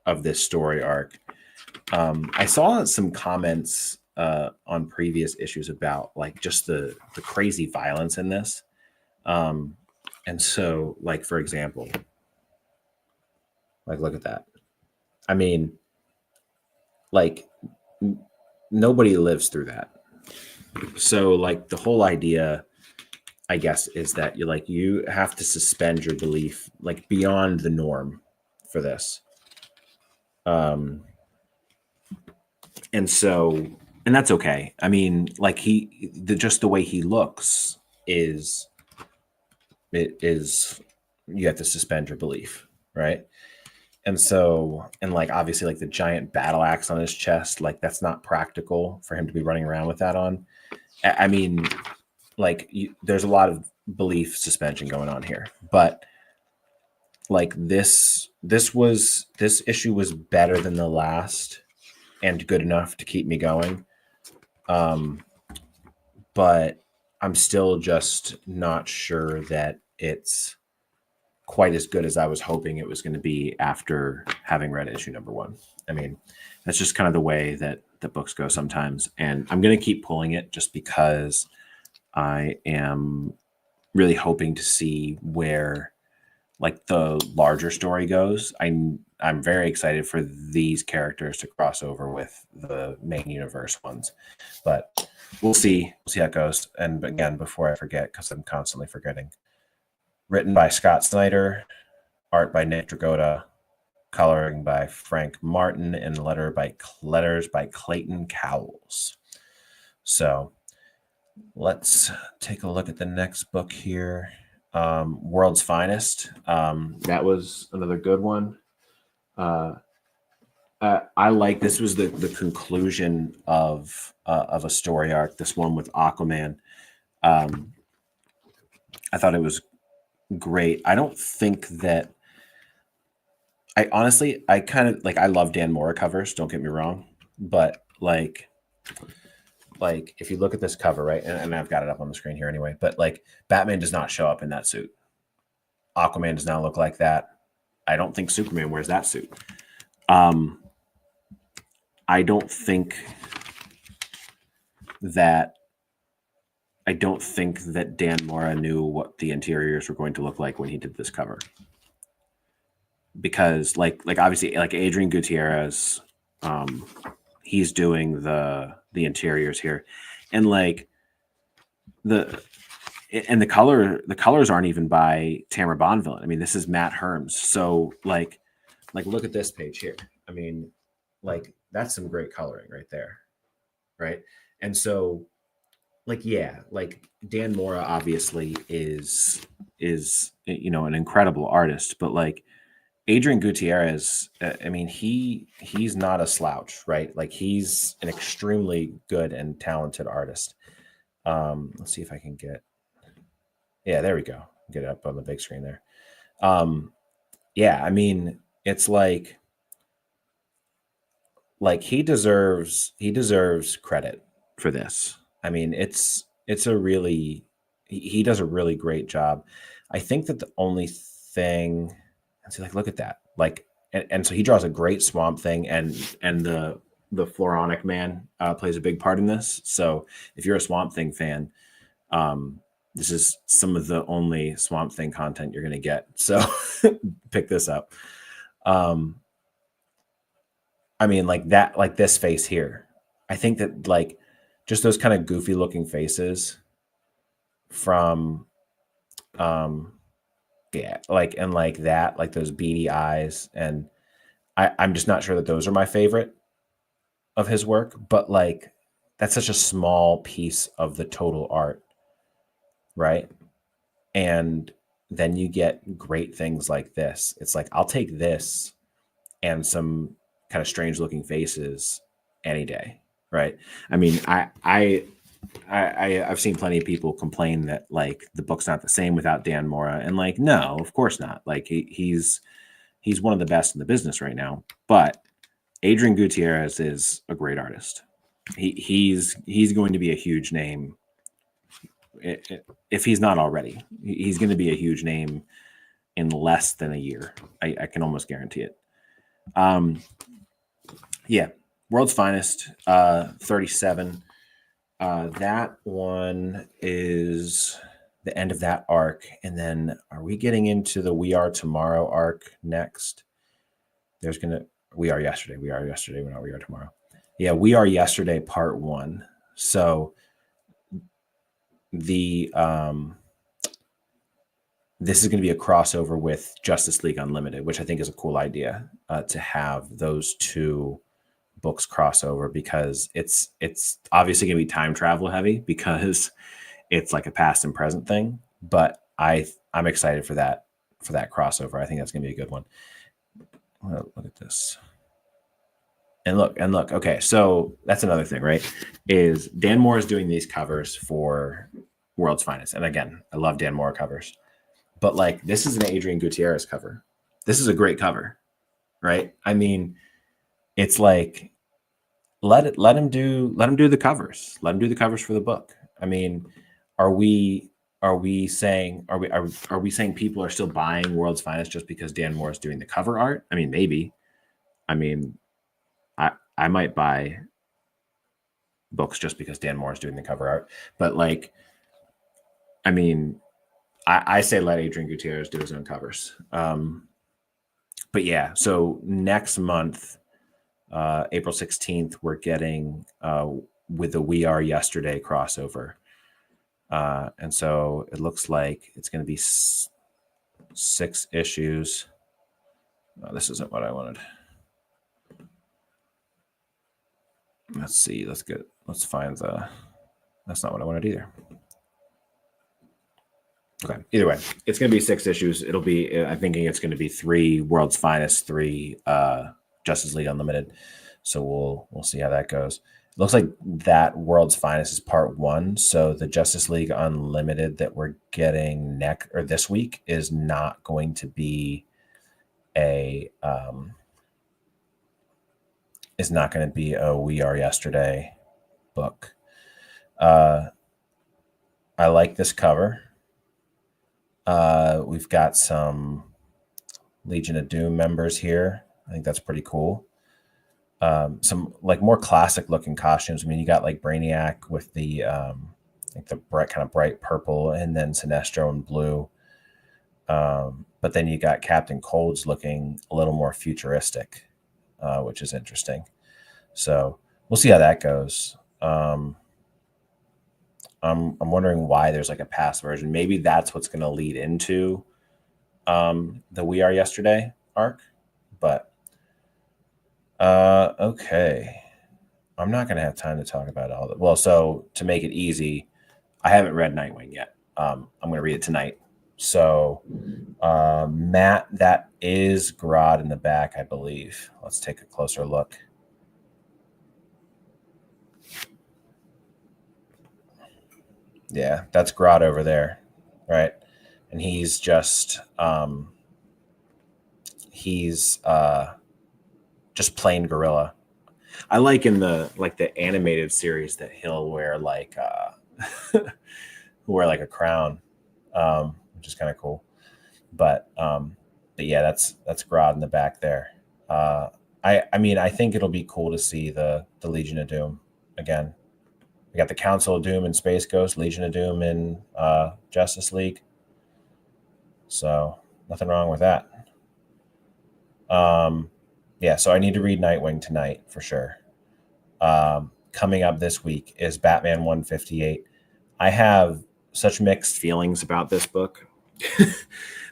of this story arc. I saw some comments on previous issues about like just the crazy violence in this. And so, like, for example, like, look at that. I mean, like, nobody lives through that. So, like, the whole idea, I guess, is that you have to suspend your belief, like, beyond the norm for this. And so, and that's okay. I mean, like, just the way he looks is you have to suspend your belief, right? And so, and like, obviously, like, the giant battle axe on his chest, like, that's not practical for him to be running around with that on. I mean, like, there's a lot of belief suspension going on here, but like, this issue was better than the last and good enough to keep me going. But I'm still just not sure that it's quite as good as I was hoping it was going to be after having read issue number 1. I mean, that's just kind of the way that the books go sometimes. And I'm going to keep pulling it just because I am really hoping to see where, like, the larger story goes. I'm very excited for these characters to cross over with the main universe ones, but we'll see how it goes. And again, before I forget, because I'm constantly forgetting, written by Scott Snyder, art by Nick Dragotta, coloring by Frank Martin, and letters by Clayton Cowles. So let's take a look at the next book here. World's Finest. That was another good one. I like, this was the conclusion of a story arc. This one with Aquaman. I thought it was great. I don't think that I kind of like, I love Dan Mora covers, don't get me wrong, but like if you look at this cover, right, and I've got it up on the screen here anyway, but like, Batman does not show up in that suit. Aquaman does not look like that. I don't think Superman wears that suit. I don't think that Dan Mora knew what the interiors were going to look like when he did this cover, because like obviously, like, Adrian Gutierrez, he's doing the interiors here, and like the colors aren't even by Tamara Bonvillain. I mean, this is Matt Herms. So like look at this page here. I mean, like, that's some great coloring right there, right? And so, like, yeah, like, Dan Mora obviously is an incredible artist, but like, Adrian Gutierrez, I mean, he's not a slouch, right? Like, he's an extremely good and talented artist. Let's see if I can yeah, there we go. Get it up on the big screen there. Yeah, I mean, it's like he deserves credit for this. I mean, he does a really great job. I think that the only thing, see, like, look at that. Like, and so he draws a great Swamp Thing, and the Floronic Man plays a big part in this. So if you're a Swamp Thing fan, this is some of the only Swamp Thing content you're going to get. So pick this up. I mean, like that, like this face here, I think that, like, just those kind of goofy looking faces from, yeah, like, and like that, like those beady eyes. And I'm just not sure that those are my favorite of his work, but like, that's such a small piece of the total art, right? And then you get great things like this. It's like, I'll take this and some kind of strange looking faces any day, right? I mean, I've seen plenty of people complain that, like, the book's not the same without Dan Mora, and like, no, of course not. Like, he's one of the best in the business right now. But Adrian Gutierrez is a great artist. He's going to be a huge name if he's not already. He's going to be a huge name in less than a year. I can almost guarantee it. Yeah, World's Finest, 37. That one is the end of that arc. And then are we getting into the We Are Tomorrow arc next? We Are Yesterday. We're not We Are Tomorrow. Yeah, We Are Yesterday part 1. So the this is going to be a crossover with Justice League Unlimited, which I think is a cool idea, to have those two books crossover, because it's obviously going to be time travel heavy because it's like a past and present thing. But I'm excited for that crossover. I think that's going to be a good one. Look at this. And look. Okay, so that's another thing, right? Is Dan Moore is doing these covers for World's Finest. And again, I love Dan Moore covers. But like, this is an Adrian Gutierrez cover. This is a great cover, right? I mean, it's like, let him do the covers. Let him do the covers for the book. I mean, are we saying people are still buying World's Finest just because Dan Moore is doing the cover art? I mean, maybe. I mean, I might buy books just because Dan Moore is doing the cover art. But like, I mean, I say let Adrian Gutierrez do his own covers. But yeah, so next month, April 16th, we're getting with the We Are Yesterday crossover. And so it looks like it's going to be 6 issues. Oh, this isn't what I wanted. Let's see. Let's find that's not what I wanted either. Okay. Either way, it's going to be 6 issues. It'll be, I'm thinking it's going to be 3 World's Finest, 3 Justice League Unlimited. So we'll see how that goes. It looks like that World's Finest is part 1. So the Justice League Unlimited that we're getting this week is not going to be a We Are Yesterday book. I like this cover. We've got some Legion of Doom members here. I think that's pretty cool. Some like more classic looking costumes. I mean, you got like Brainiac with the like the bright purple, and then Sinestro in blue. But then you got Captain Cold's looking a little more futuristic, which is interesting. So we'll see how that goes. I'm wondering why there's like a past version. Maybe that's what's going to lead into the We Are Yesterday arc. But okay, I'm not going to have time to talk about all that. Well, so to make it easy, I haven't read Nightwing yet. I'm going to read it tonight. So Matt, that is Grodd in the back, I believe. Let's take a closer look. Yeah, that's Grodd over there, right? And he's just just plain gorilla. I like in the animated series that he'll wear like a crown, which is kind of cool. But yeah, that's Grodd in the back there. I mean, I think it'll be cool to see the Legion of Doom again. We got the Council of Doom in Space Ghost, Legion of Doom in Justice League. So nothing wrong with that. Yeah, so I need to read Nightwing tonight for sure. Coming up this week is Batman 158. I have such mixed feelings about this book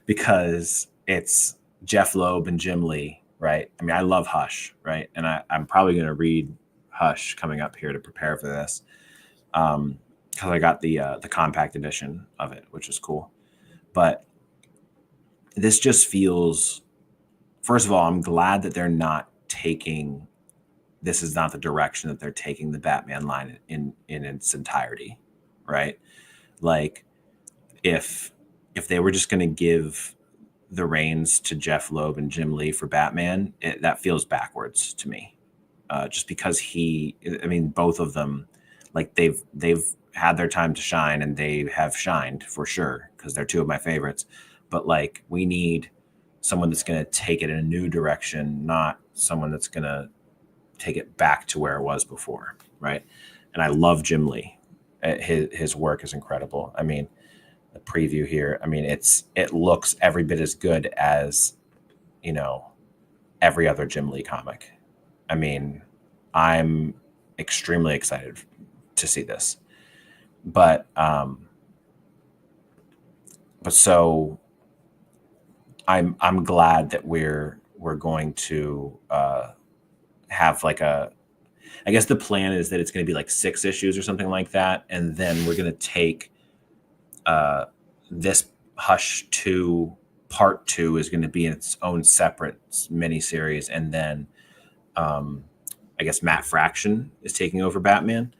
because it's Jeff Loeb and Jim Lee, right? I mean, I love Hush, right? And I'm probably going to read Hush coming up here to prepare for this, because I got the compact edition of it, which is cool. But this just feels, first of all, I'm glad that they're not taking, this is not the direction that they're taking the Batman line in its entirety, right? Like if they were just going to give the reins to Jeff Loeb and Jim Lee for Batman, that feels backwards to me. just because both of them, like they've had their time to shine, and they have shined for sure because they're two of my favorites. But like, we need someone that's going to take it in a new direction, not someone that's going to take it back to where it was before, right? And I love Jim Lee. His work is incredible. I mean, the preview here, I mean, it looks every bit as good as, every other Jim Lee comic. I mean, I'm extremely excited to see this. But so I'm glad that we're going to have like I guess the plan is that it's going to be like 6 issues or something like that, and then we're going to take this Hush 2 Part 2 is going to be in its own separate miniseries, and then I guess Matt Fraction is taking over Batman,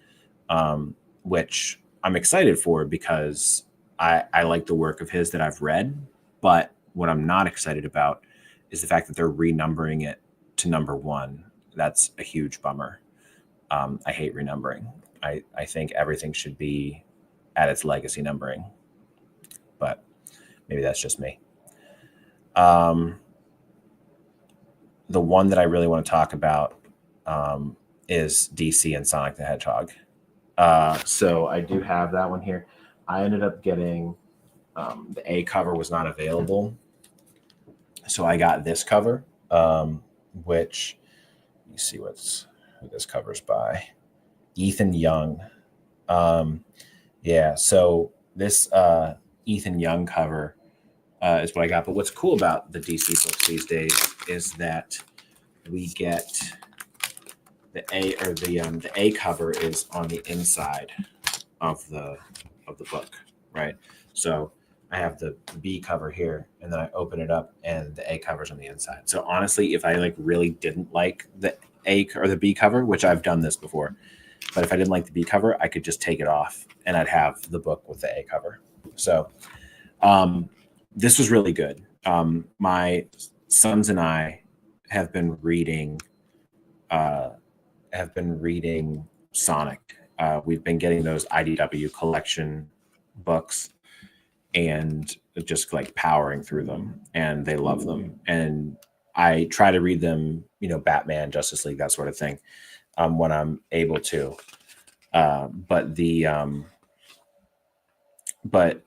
which I'm excited for because I like the work of his that I've read. But what I'm not excited about is the fact that they're renumbering it to number 1. That's a huge bummer. I hate renumbering. I think everything should be at its legacy numbering, but maybe that's just me. The one that I really want to talk about is DC and Sonic the Hedgehog. So I do have that one here. I ended up getting the A cover was not available, so I got this cover, which let me see who this cover's by. Ethan Young. So this Ethan Young cover is what I got. But what's cool about the DC books these days is that we get the A cover is on the inside of the book, right? So I have the B cover here, and then I open it up, and the A cover's on the inside. So honestly, if I like really didn't like the A or the B cover, which I've done this before, but if I didn't like the B cover, I could just take it off, and I'd have the book with the A cover. So this was really good. My sons and I have been reading Sonic. We've been getting those IDW collection books and just like powering through them, and they love them. And I try to read them, Batman, Justice League, that sort of thing, when I'm able to. But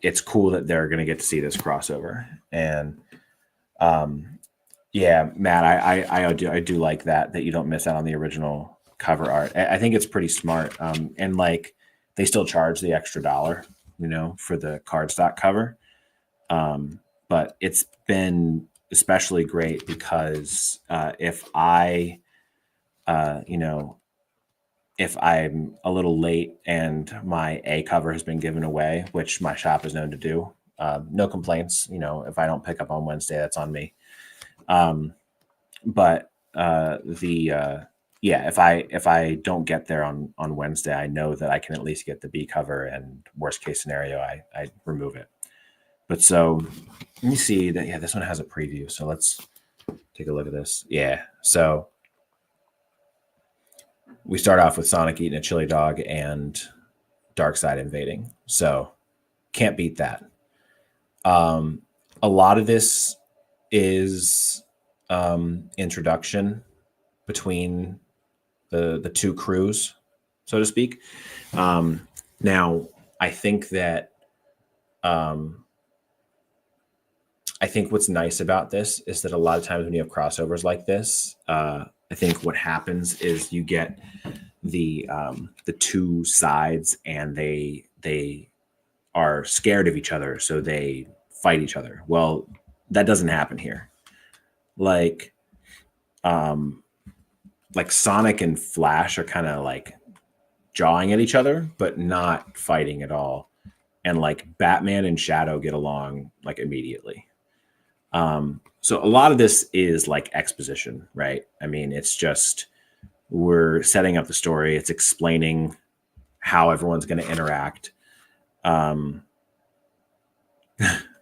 it's cool that they're going to get to see this crossover. And Matt, I do like that you don't miss out on the original cover art. I think it's pretty smart. And like, they still charge the extra $1, for the cardstock cover. But it's been especially great because if I'm a little late and my A cover has been given away, which my shop is known to do, no complaints. If I don't pick up on Wednesday, that's on me. If I don't get there on Wednesday, I know that I can at least get the B cover, and worst case scenario, I remove it. But so let me see that. Yeah, this one has a preview. So let's take a look at this. Yeah. So we start off with Sonic eating a chili dog and Darkseid invading. So can't beat that. A lot of this is introduction between the two crews, so to speak. Now, I think that I think what's nice about this is that a lot of times when you have crossovers like this, I think what happens is you get the two sides, and they are scared of each other, so they fight each other. Well, that doesn't happen here. Like Sonic and Flash are kind of like jawing at each other, but not fighting at all. And like Batman and Shadow get along like immediately. So a lot of this is like exposition, right? I mean, it's just, we're setting up the story. It's explaining how everyone's going to interact.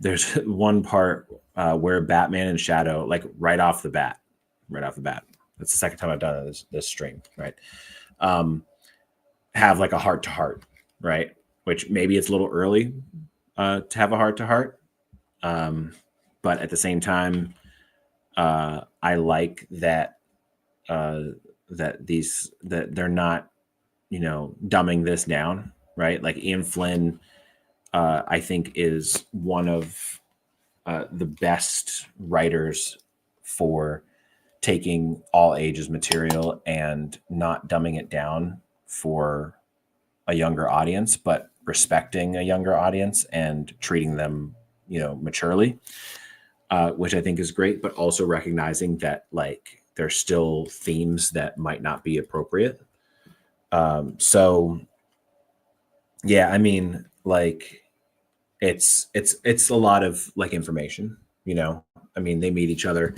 There's one part where Batman and Shadow, like right off the bat, That's the second time I've done this stream, right? Have like a heart to heart, right? Which maybe it's a little early to have a heart to heart, but at the same time, I like that that they're not, dumbing this down, right? Like Ian Flynn, I think is one of the best writers for taking all ages material and not dumbing it down for a younger audience, but respecting a younger audience and treating them, maturely, which I think is great, but also recognizing that like there's still themes that might not be appropriate. So yeah, I mean, like it's a lot of like information, I mean, they meet each other.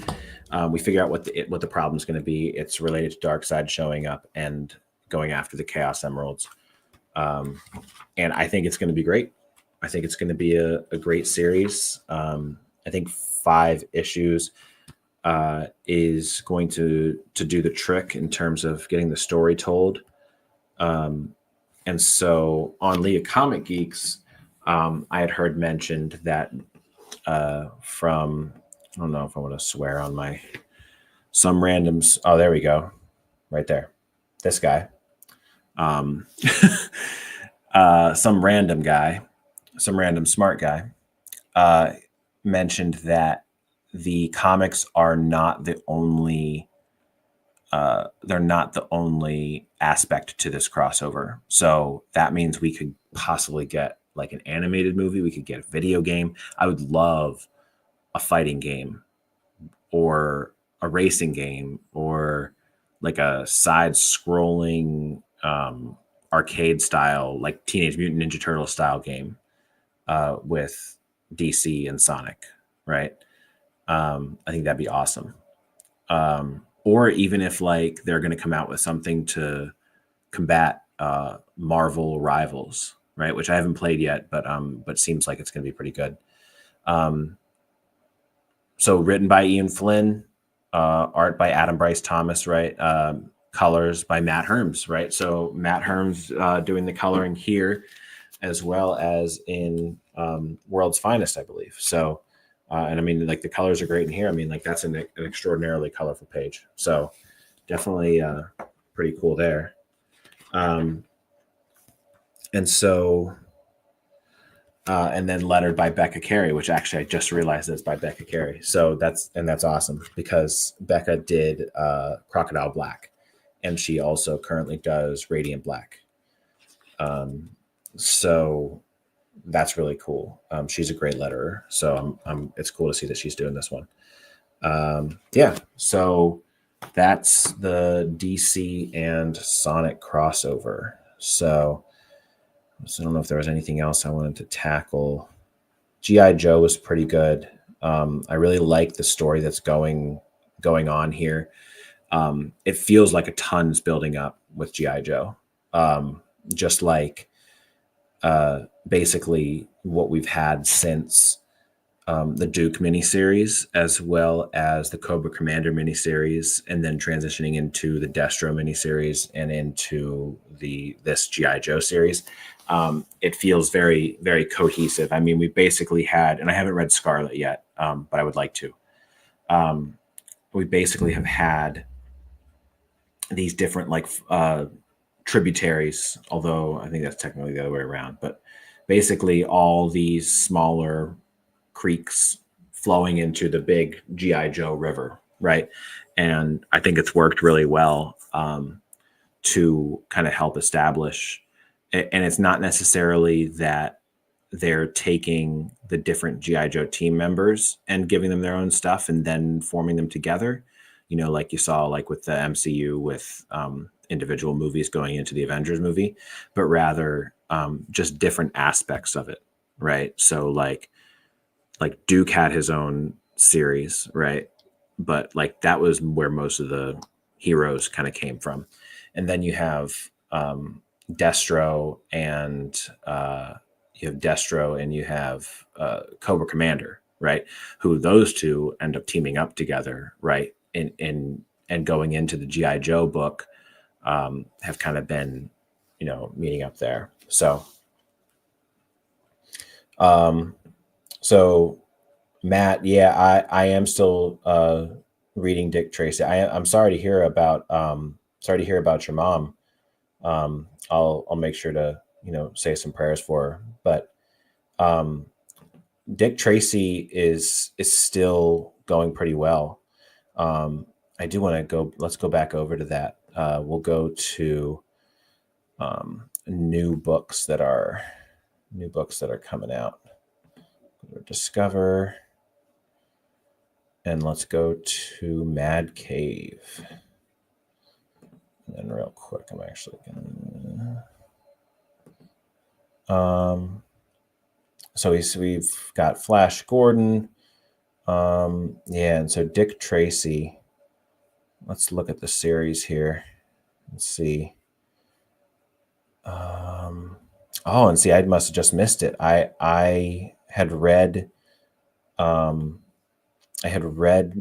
We figure out what the problem's going to be. It's related to Darkseid showing up and going after the Chaos Emeralds. And I think it's going to be great. I think it's going to be a great series. I think 5 issues is going to do the trick in terms of getting the story told. And so on Leah Comic Geeks, I had heard mentioned that from, I don't know if I want to swear on some randoms. Oh, there we go. Right there. This guy. Some random smart guy mentioned that the comics are not the only they're not the only aspect to this crossover. So that means we could possibly get like an animated movie. We could get a video game. I would love a fighting game or a racing game or like a side scrolling arcade style, like Teenage Mutant Ninja Turtle style game with DC and Sonic, right? I think that'd be awesome. Or even if like they're going to come out with something to combat Marvel rivals, right? Which I haven't played yet, but seems like it's going to be pretty good. So written by Ian Flynn, art by Adam Bryce Thomas, right? Colors by Matt Herms, right? So Matt Herms doing the coloring here, as well as in World's Finest, I believe. So, and I mean, like the colors are great in here. I mean, like that's an extraordinarily colorful page. So definitely pretty cool there. And so, and then lettered by Becca Carey, which actually I just realized is by Becca Carey. So that's awesome because Becca did Crocodile Black, and she also currently does Radiant Black. So that's really cool. She's a great letterer, so it's cool to see that she's doing this one. Yeah, so that's the DC and Sonic crossover. So I don't know if there was anything else I wanted to tackle. G.I. Joe was pretty good. I really like the story that's going on here. It feels like a ton's building up with G.I. Joe. Just like basically what we've had since the Duke miniseries, as well as the Cobra Commander miniseries, and then transitioning into the Destro miniseries and into this G.I. Joe series. It feels very, very cohesive. I mean, we basically had, and I haven't read Scarlet yet, but I would like to. We basically have had these different like tributaries, although I think that's technically the other way around, but basically all these smaller creeks flowing into the big G.I. Joe River, right? And I think it's worked really well to kind of help establish, and it's not necessarily that they're taking the different G.I. Joe team members and giving them their own stuff and then forming them together, like you saw like with the MCU with individual movies going into the Avengers movie, but rather just different aspects of it, right? So like Duke had his own series, right? But like that was where most of the heroes kind of came from. And then you have Destro and you have Cobra Commander, right? Who those two end up teaming up together, right? And and going into the G.I. Joe book have kind of been, meeting up there. So, so Matt, yeah, I am still reading Dick Tracy. I'm sorry to hear about your mom. I'll make sure to say some prayers for her. But Dick Tracy is still going pretty well. I do want to go. Let's go back over to that. We'll go to new books that are coming out. Discover, and let's go to Mad Cave. And then real quick, I'm actually gonna. So we've got Flash Gordon. Yeah, and so Dick Tracy. Let's look at the series here and see. And see, I must have just missed it. I had read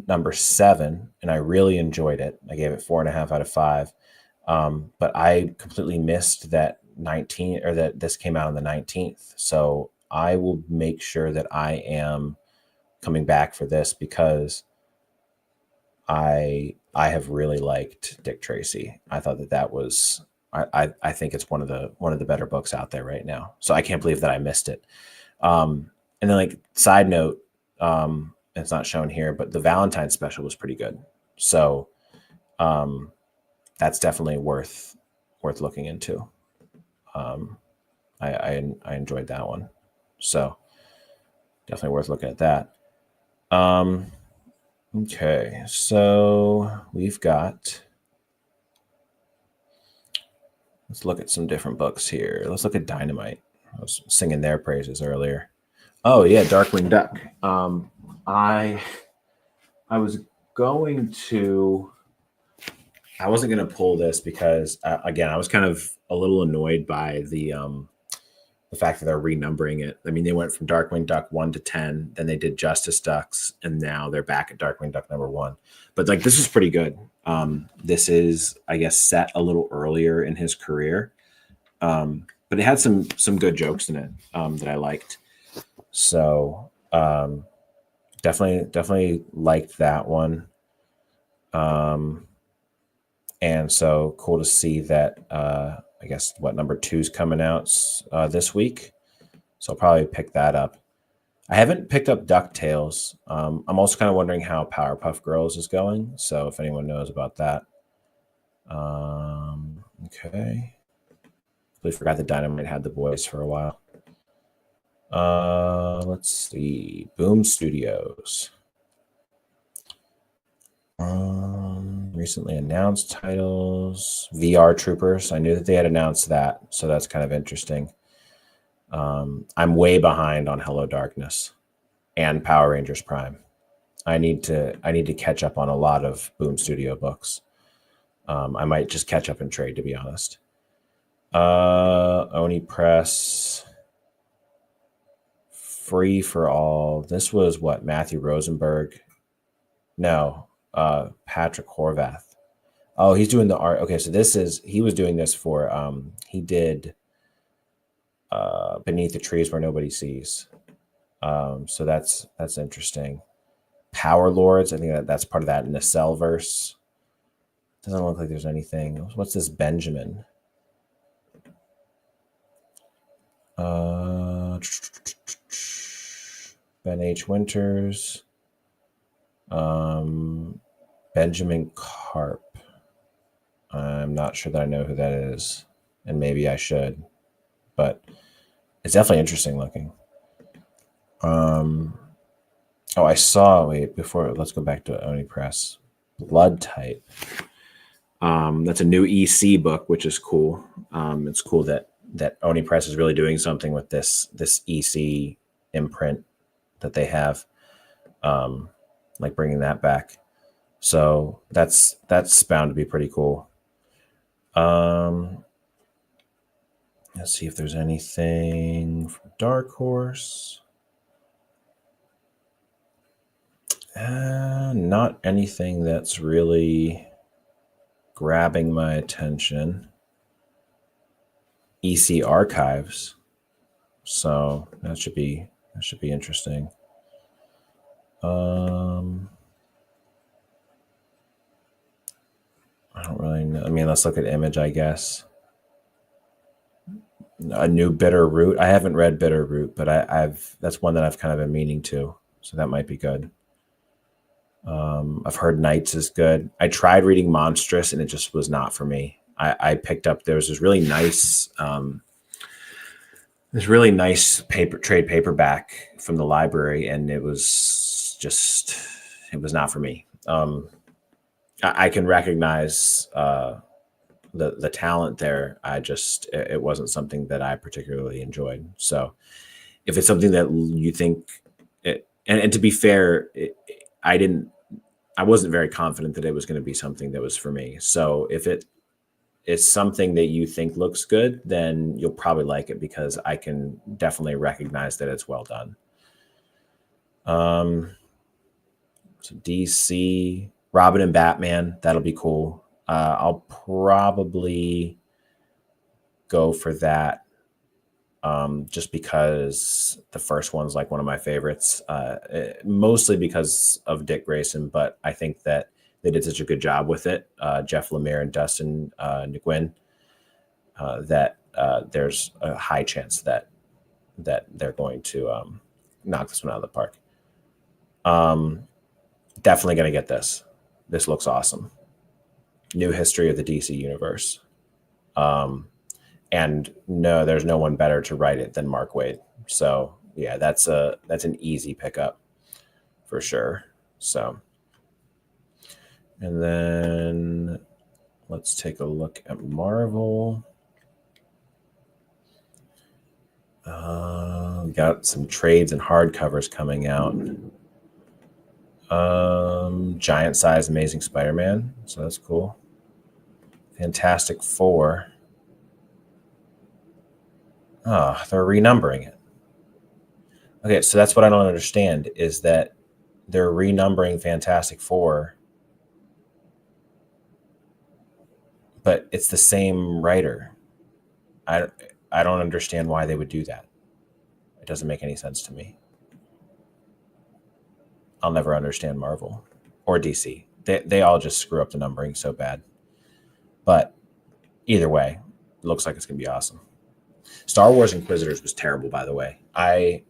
number 7 and I really enjoyed it. I gave it 4.5 out of 5. But I completely missed that 19, or that this came out on the 19th. So I will make sure that I am coming back for this, because I have really liked Dick Tracy. I thought that was I think it's one of the better books out there right now. So I can't believe that I missed it. And then, like, side note, it's not shown here, but the Valentine's special was pretty good. So that's definitely worth looking into. I enjoyed that one. So definitely worth looking at that. Okay, so we've got, let's look at some different books here. Let's look at Dynamite. I was singing their praises earlier. Oh yeah, Darkwing Duck. I wasn't going to pull this because again, I was kind of a little annoyed by the fact that they're renumbering it. I mean, they went from Darkwing Duck 1 to 10, then they did Justice Ducks, and now they're back at Darkwing Duck number 1. But like, this is pretty good. This is, I guess, set a little earlier in his career, but it had some good jokes in it that I liked. So definitely liked that one. And so cool to see that. I guess number 2 is coming out this week, so I'll probably pick that up. I haven't picked up DuckTales. I'm also kind of wondering how Powerpuff Girls is going, so if anyone knows about that. Okay. I forgot that Dynamite had the boys for a while. Let's see. Boom Studios. Recently announced titles. VR Troopers. I knew that they had announced that, so that's kind of interesting. I'm way behind on Hello Darkness and Power Rangers Prime. I need to catch up on a lot of Boom Studio books. I might just catch up and trade, to be honest. Oni Press. Free for All. This was what, Matthew Rosenberg? No. Patrick Horvath. Oh, he's doing the art. Okay, so he was doing this for he did Beneath the Trees Where Nobody Sees. So that's interesting. Power Lords, I think that's part of that Nacelle-verse. Doesn't look like there's anything. What's this Benjamin? Ben H. Winters. Benjamin Karp. I'm not sure that I know who that is, and maybe I should, but it's definitely interesting looking. I saw, let's go back to Oni Press. Blood Type. That's a new EC book, which is cool. It's cool that Oni Press is really doing something with this EC imprint that they have, like bringing that back. So that's bound to be pretty cool. Let's see if there's anything from Dark Horse. Not anything that's really grabbing my attention. EC Archives. So that should be interesting. I don't really know. I mean, let's look at Image, I guess. A new Bitter Root. I haven't read Bitter Root, but that's one that I've kind of been meaning to. So that might be good. I've heard Knights is good. I tried reading Monstrous and it just was not for me. I picked up, there was this really nice trade paperback from the library, and it was not for me. I can recognize the talent there. It wasn't something that I particularly enjoyed. So if it's something that you think it, and to be fair, I wasn't very confident that it was going to be something that was for me. So if it is something that you think looks good, then you'll probably like it, because I can definitely recognize that it's well done. So DC, Robin and Batman, that'll be cool. I'll probably go for that, just because the first one's like one of my favorites, mostly because of Dick Grayson, but I think that they did such a good job with it, Jeff Lemire and Dustin Nguyen, that there's a high chance that they're going to knock this one out of the park. Definitely going to get this. This looks awesome. New history of the DC universe. And no, there's no one better to write it than Mark Waid. So yeah, that's an easy pickup for sure. So, and then let's take a look at Marvel. Got some trades and hardcovers coming out. Giant Size Amazing Spider-Man, so that's cool. Fantastic Four. They're renumbering it. Okay, so that's what I don't understand, is that they're renumbering Fantastic Four, but it's the same writer. I don't understand why they would do that. It doesn't make any sense to me. I'll never understand Marvel or DC. They all just screw up the numbering so bad. But either way, it looks like it's going to be awesome. Star Wars Inquisitors was terrible, by the way. I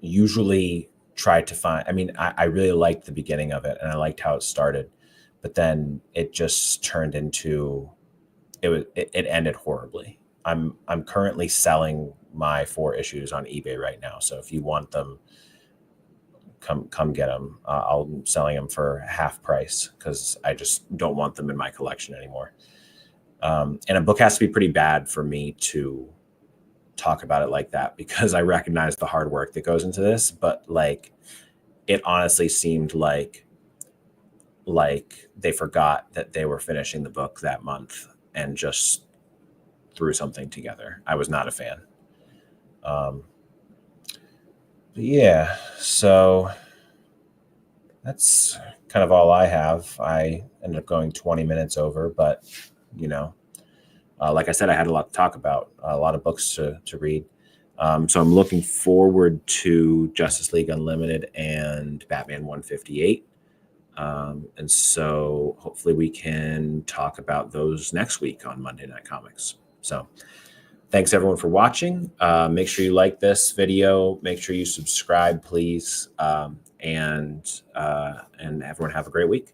usually try to find, I really liked the beginning of it and I liked how it started, but then it just turned into, it ended horribly. I'm currently selling my 4 issues on eBay right now. So if you want them, come get them. I'm selling them for half price because I just don't want them in my collection anymore. And a book has to be pretty bad for me to talk about it like that, because I recognize the hard work that goes into this, but like, it honestly seemed like they forgot that they were finishing the book that month and just threw something together. I was not a fan. Yeah, so that's kind of all I have. I ended up going 20 minutes over, but like I said, I had a lot to talk about, a lot of books to read. So I'm looking forward to Justice League Unlimited and Batman 158. And so hopefully we can talk about those next week on Monday Night Comics. So thanks everyone for watching. Make sure you like this video. Make sure you subscribe, please. And everyone have a great week.